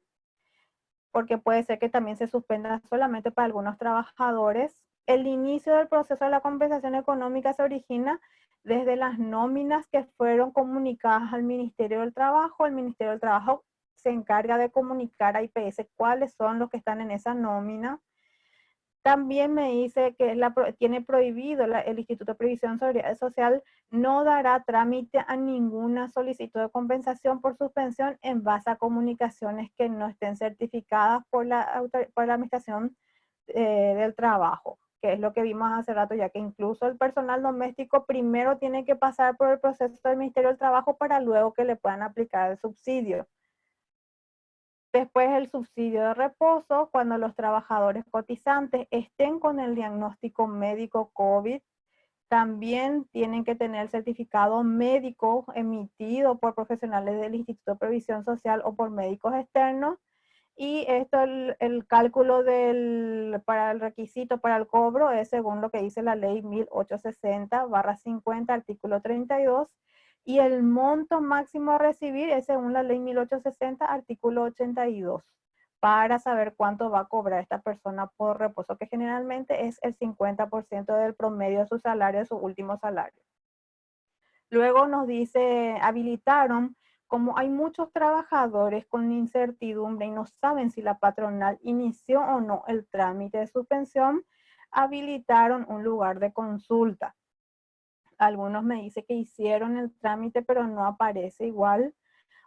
porque puede ser que también se suspenda solamente para algunos trabajadores. El inicio del proceso de la compensación económica se origina desde las nóminas que fueron comunicadas al Ministerio del Trabajo. El Ministerio del Trabajo se encarga de comunicar a IPS cuáles son los que están en esa nómina. También me dice que tiene prohibido el Instituto de Previsión Social no dará trámite a ninguna solicitud de compensación por suspensión en base a comunicaciones que no estén certificadas por la Administración del Trabajo, que es lo que vimos hace rato, ya que incluso el personal doméstico primero tiene que pasar por el proceso del Ministerio del Trabajo para luego que le puedan aplicar el subsidio. Después el subsidio de reposo, cuando los trabajadores cotizantes estén con el diagnóstico médico COVID, también tienen que tener certificado médico emitido por profesionales del Instituto de Previsión Social o por médicos externos. Y esto, el cálculo para el requisito para el cobro es según lo que dice la ley 1860/50, artículo 32. Y el monto máximo a recibir es según la ley 1860, artículo 82, para saber cuánto va a cobrar esta persona por reposo, que generalmente es el 50% del promedio de su salario, de su último salario. Luego nos dice, habilitaron, como hay muchos trabajadores con incertidumbre y no saben si la patronal inició o no el trámite de suspensión, habilitaron un lugar de consulta. Algunos me dicen que hicieron el trámite, pero no aparece igual.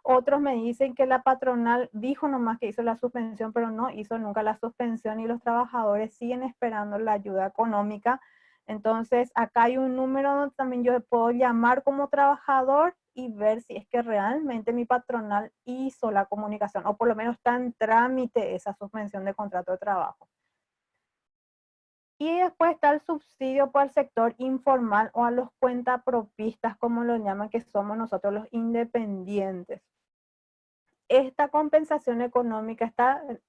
Otros me dicen que la patronal dijo nomás que hizo la suspensión, pero no hizo nunca la suspensión y los trabajadores siguen esperando la ayuda económica Entonces, acá hay un número donde también yo puedo llamar como trabajador y ver si es que realmente mi patronal hizo la comunicación o por lo menos está en trámite esa suspensión de contrato de trabajo. Y después está el subsidio para el sector informal o a los cuentapropistas, como lo llaman, que somos nosotros los independientes. Esta compensación económica,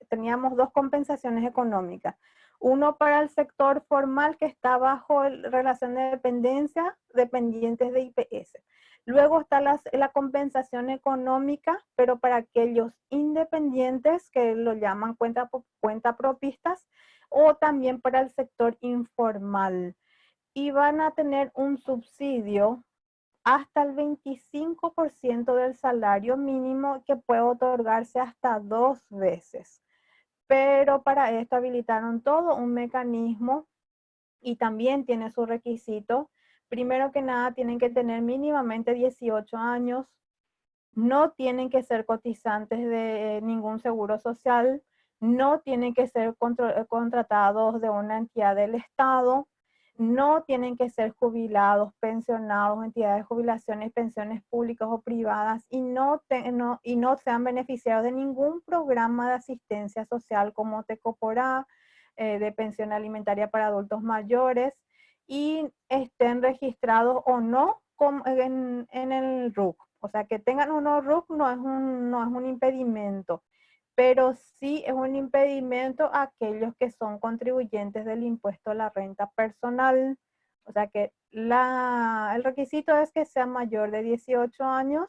teníamos dos compensaciones económicas. Uno para el sector formal que está bajo relación de dependencia, dependientes de IPS. Luego está la compensación económica, pero para aquellos independientes que lo llaman cuentapropistas, o también para el sector informal. Y van a tener un subsidio hasta el 25% del salario mínimo que puede otorgarse hasta 2 veces. Pero para esto habilitaron todo un mecanismo y también tiene su requisito. Primero que nada, tienen que tener mínimamente 18 años, no tienen que ser cotizantes de ningún seguro social, no tienen que ser contratados de una entidad del Estado, no tienen que ser jubilados, pensionados, entidades de jubilaciones, pensiones públicas o privadas y no sean beneficiados de ningún programa de asistencia social como Tecoporá, de pensión alimentaria para adultos mayores y estén registrados o no en el RUC. O sea, que tengan uno RUC no es un impedimento, pero sí es un impedimento a aquellos que son contribuyentes del impuesto a la renta personal. O sea que el requisito es que sea mayor de 18 años,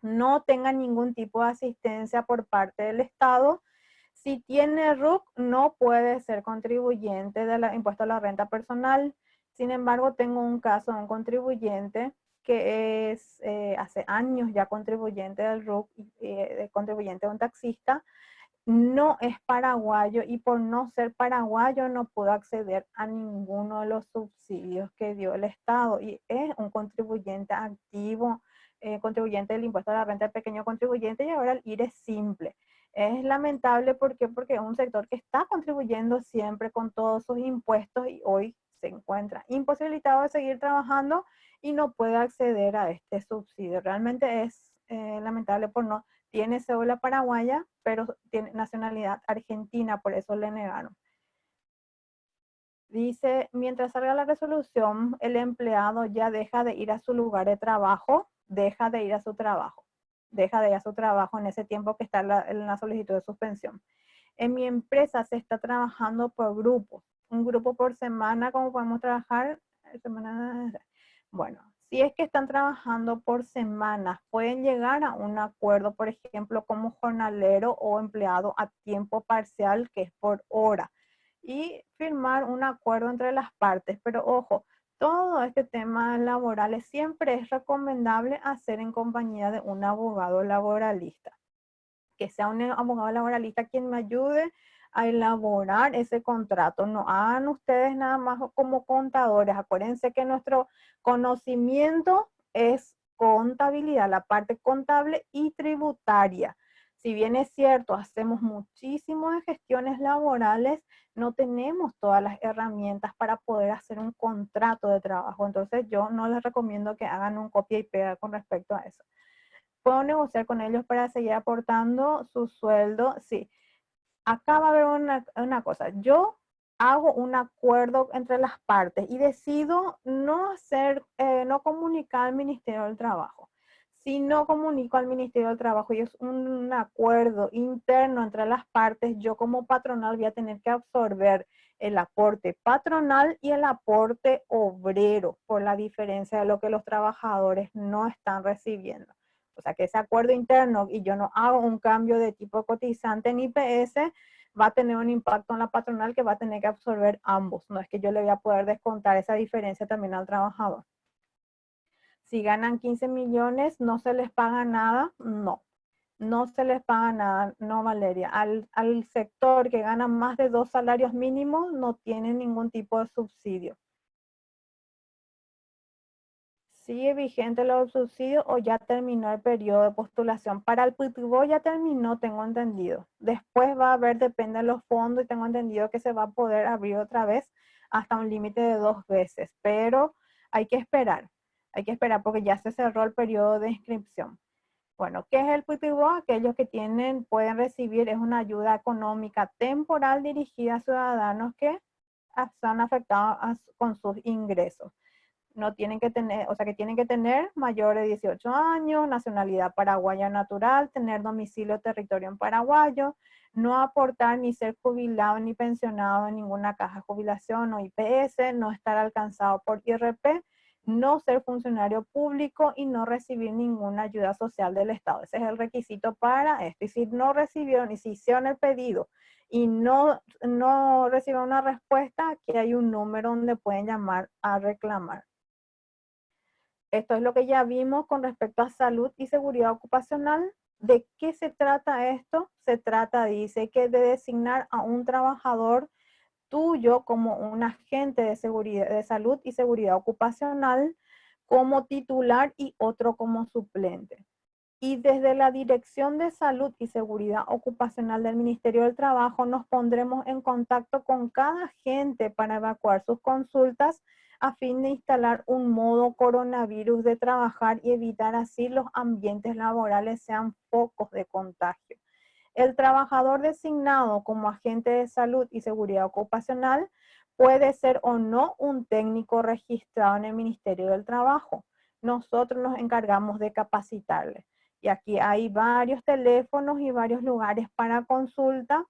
no tenga ningún tipo de asistencia por parte del Estado. Si tiene RUC, no puede ser contribuyente del impuesto a la renta personal. Sin embargo, tengo un caso de un contribuyente que es hace años ya contribuyente del RUC, contribuyente de un taxista, no es paraguayo y por no ser paraguayo no pudo acceder a ninguno de los subsidios que dio el Estado y es un contribuyente activo, contribuyente del impuesto a la renta del pequeño contribuyente y ahora el IRE es simple. Es lamentable porque es un sector que está contribuyendo siempre con todos sus impuestos y hoy se encuentra imposibilitado de seguir trabajando y no puede acceder a este subsidio. Realmente es lamentable por no tiene cédula paraguaya, pero tiene nacionalidad argentina, por eso le negaron. Dice, mientras salga la resolución, el empleado ya deja de ir a su lugar de trabajo, deja de ir a su trabajo en ese tiempo que está en la solicitud de suspensión. En mi empresa se está trabajando por grupos, un grupo por semana, como podemos trabajar, bueno, si es que están trabajando por semanas, pueden llegar a un acuerdo, por ejemplo, como jornalero o empleado a tiempo parcial, que es por hora, y firmar un acuerdo entre las partes. Pero ojo, todo este tema laborales siempre es recomendable hacer en compañía de un abogado laboralista. Que sea un abogado laboralista quien me ayude a elaborar ese contrato. No hagan ustedes nada más como contadores. Acuérdense que nuestro conocimiento es contabilidad, la parte contable y tributaria. Si bien es cierto, hacemos muchísimas gestiones laborales, no tenemos todas las herramientas para poder hacer un contrato de trabajo. Entonces yo no les recomiendo que hagan un copia y pega con respecto a eso. ¿Puedo negociar con ellos para seguir aportando su sueldo? Sí. Acá va a haber una cosa. Yo hago un acuerdo entre las partes y decido no comunicar al Ministerio del Trabajo. Si no comunico al Ministerio del Trabajo y es un acuerdo interno entre las partes, yo como patronal voy a tener que absorber el aporte patronal y el aporte obrero por la diferencia de lo que los trabajadores no están recibiendo. O sea, que ese acuerdo interno y yo no hago un cambio de tipo cotizante en IPS, va a tener un impacto en la patronal que va a tener que absorber ambos. No es que yo le voy a poder descontar esa diferencia también al trabajador. Si ganan 15 millones, ¿no se les paga nada? No, no se les paga nada, no, Valeria. Al sector que gana más de 2 salarios mínimos no tiene ningún tipo de subsidio. ¿Sigue vigente los subsidios o ya terminó el periodo de postulación? Para el PTGO ya terminó, tengo entendido. Después va a haber, depende de los fondos, y tengo entendido que se va a poder abrir otra vez hasta un límite de 2 veces, pero hay que esperar porque ya se cerró el periodo de inscripción. Bueno, ¿qué es el PPO? Aquellos que pueden recibir es una ayuda económica temporal dirigida a ciudadanos que son afectados con sus ingresos. No tienen que tener, o sea que tienen que tener mayor de 18 años, nacionalidad paraguaya natural, tener domicilio o territorio en paraguayo, no aportar ni ser jubilado ni pensionado en ninguna caja de jubilación o IPS, no estar alcanzado por IRP, no ser funcionario público y no recibir ninguna ayuda social del Estado. Ese es el requisito para esto. Y si no recibieron y si hicieron el pedido y no recibieron una respuesta, aquí hay un número donde pueden llamar a reclamar. Esto es lo que ya vimos con respecto a salud y seguridad ocupacional. ¿De qué se trata esto? Se trata, dice, que de designar a un trabajador tuyo como un agente de seguridad, de salud y seguridad ocupacional como titular y otro como suplente. Y desde la Dirección de Salud y Seguridad Ocupacional del Ministerio del Trabajo nos pondremos en contacto con cada agente para evacuar sus consultas a fin de instalar un modo coronavirus de trabajar y evitar así los ambientes laborales sean focos de contagio. El trabajador designado como agente de salud y seguridad ocupacional puede ser o no un técnico registrado en el Ministerio del Trabajo. Nosotros nos encargamos de capacitarle. Y aquí hay varios teléfonos y varios lugares para consulta.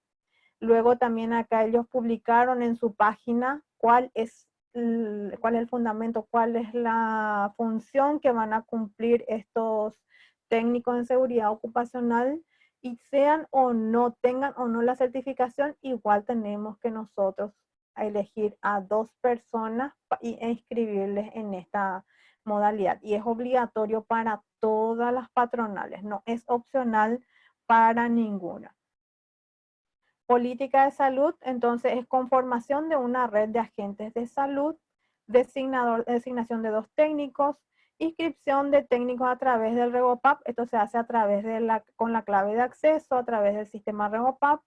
Luego también acá ellos publicaron en su página cuál es el fundamento, cuál es la función que van a cumplir estos técnicos en seguridad ocupacional, y sean o no, tengan o no la certificación, igual tenemos que nosotros elegir a 2 personas e inscribirles en esta modalidad. Y es obligatorio para todas las patronales, no es opcional para ninguna. Política de salud, entonces, es conformación de una red de agentes de salud, designación de 2 técnicos, inscripción de técnicos a través del REGOPAP, esto se hace a través con la clave de acceso, a través del sistema REGOPAP,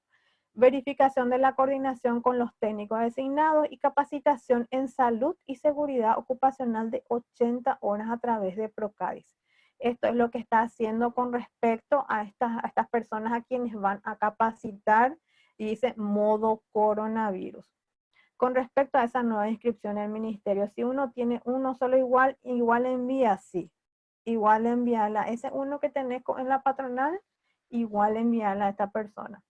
verificación de la coordinación con los técnicos designados y capacitación en salud y seguridad ocupacional de 80 horas a través de Procadis. Esto es lo que está haciendo con respecto a estas personas a quienes van a capacitar, y dice modo coronavirus. Con respecto a esa nueva inscripción en el ministerio, si uno tiene uno solo igual envía, sí. Igual envíala. Ese uno que tenés en la patronal, igual envíala a esta persona.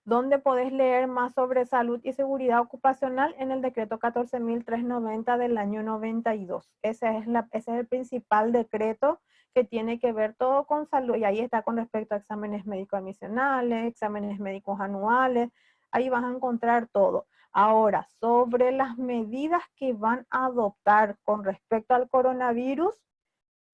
¿Dónde podés leer más sobre salud y seguridad ocupacional? En el decreto 14.390 del año 92. Ese es el principal decreto que tiene que ver todo con salud, y ahí está con respecto a exámenes médicos admisionales, exámenes médicos anuales, ahí vas a encontrar todo. Ahora, sobre las medidas que van a adoptar con respecto al coronavirus,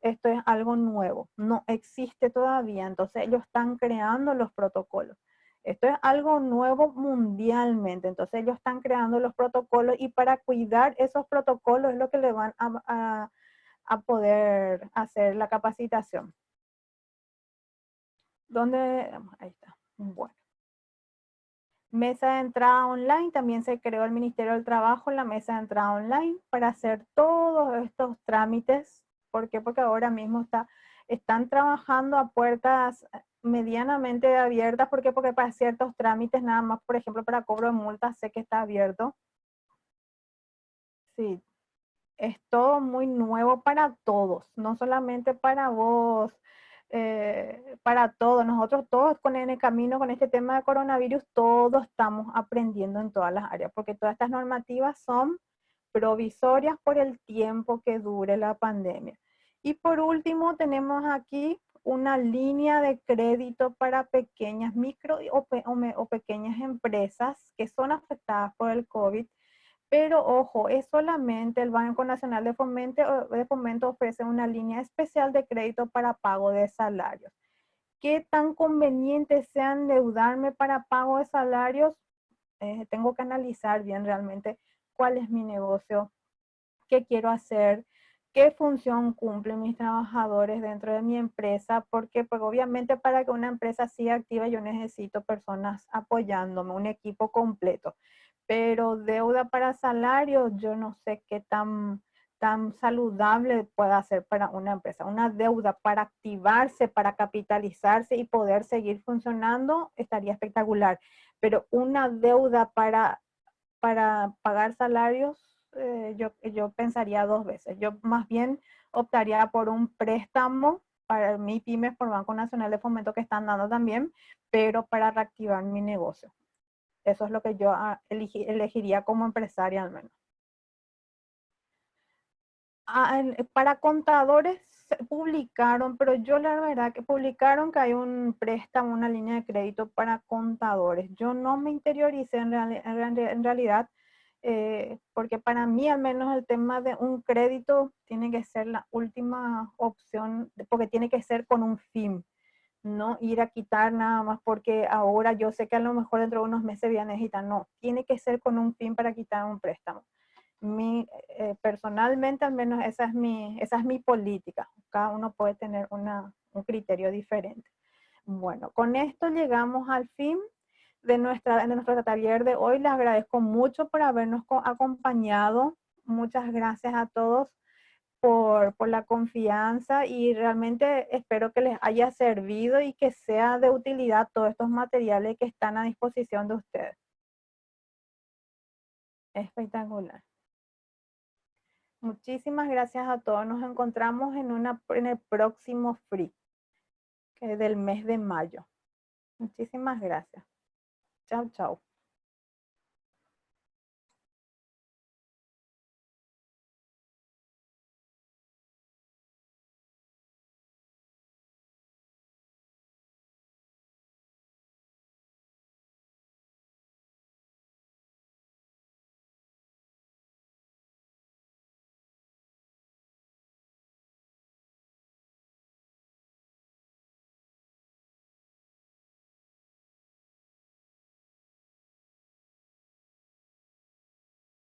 esto es algo nuevo, no existe todavía, entonces ellos están creando los protocolos. Esto es algo nuevo mundialmente, entonces ellos están creando los protocolos, y para cuidar esos protocolos es lo que le van a poder hacer la capacitación. ¿Dónde? Ahí está. Bueno. Mesa de entrada online, también se creó el Ministerio del Trabajo la mesa de entrada online para hacer todos estos trámites. ¿Por qué? Porque ahora mismo están trabajando a puertas medianamente abiertas. ¿Por qué? Porque para ciertos trámites, nada más, por ejemplo, para cobro de multas, sé que está abierto. Sí, es todo muy nuevo para todos, no solamente para vos, para todos. Nosotros todos en el camino con este tema de coronavirus, todos estamos aprendiendo en todas las áreas, porque todas estas normativas son provisorias por el tiempo que dure la pandemia. Y por último, tenemos aquí una línea de crédito para pequeñas, micro o pequeñas empresas que son afectadas por el COVID. Pero ojo, es solamente el Banco Nacional de Fomento ofrece una línea especial de crédito para pago de salarios. ¿Qué tan conveniente sea endeudarme para pago de salarios? Tengo que analizar bien realmente cuál es mi negocio, qué quiero hacer, qué función cumplen mis trabajadores dentro de mi empresa, porque pues, obviamente para que una empresa siga activa yo necesito personas apoyándome, un equipo completo. pero deuda para salarios, yo no sé qué tan saludable pueda ser para una empresa. Una deuda para activarse, para capitalizarse y poder seguir funcionando estaría espectacular, pero una deuda para pagar salarios, yo pensaría dos veces. Yo más bien optaría por un préstamo para mi pymes por Banco Nacional de Fomento que están dando también, pero para reactivar mi negocio. Eso es lo que yo elegiría como empresaria al menos. Para contadores publicaron, pero yo la verdad que publicaron que hay un préstamo, una línea de crédito para contadores. Yo no me interioricé en realidad, porque para mí al menos el tema de un crédito tiene que ser la última opción, porque tiene que ser con un fin, no ir a quitar nada más porque ahora yo sé que a lo mejor dentro de unos meses voy a necesitar. No, tiene que ser con un fin para quitar un préstamo. Personalmente, al menos esa es mi política. Cada uno puede tener un criterio diferente. Bueno, con esto llegamos al fin de nuestro taller de hoy. Les agradezco mucho por habernos acompañado. Muchas gracias a todos por la confianza y realmente espero que les haya servido y que sea de utilidad todos estos materiales que están a disposición de ustedes. Espectacular. Muchísimas gracias a todos. Nos encontramos en el próximo Free, que es del mes de mayo. Muchísimas gracias. Chao, chao.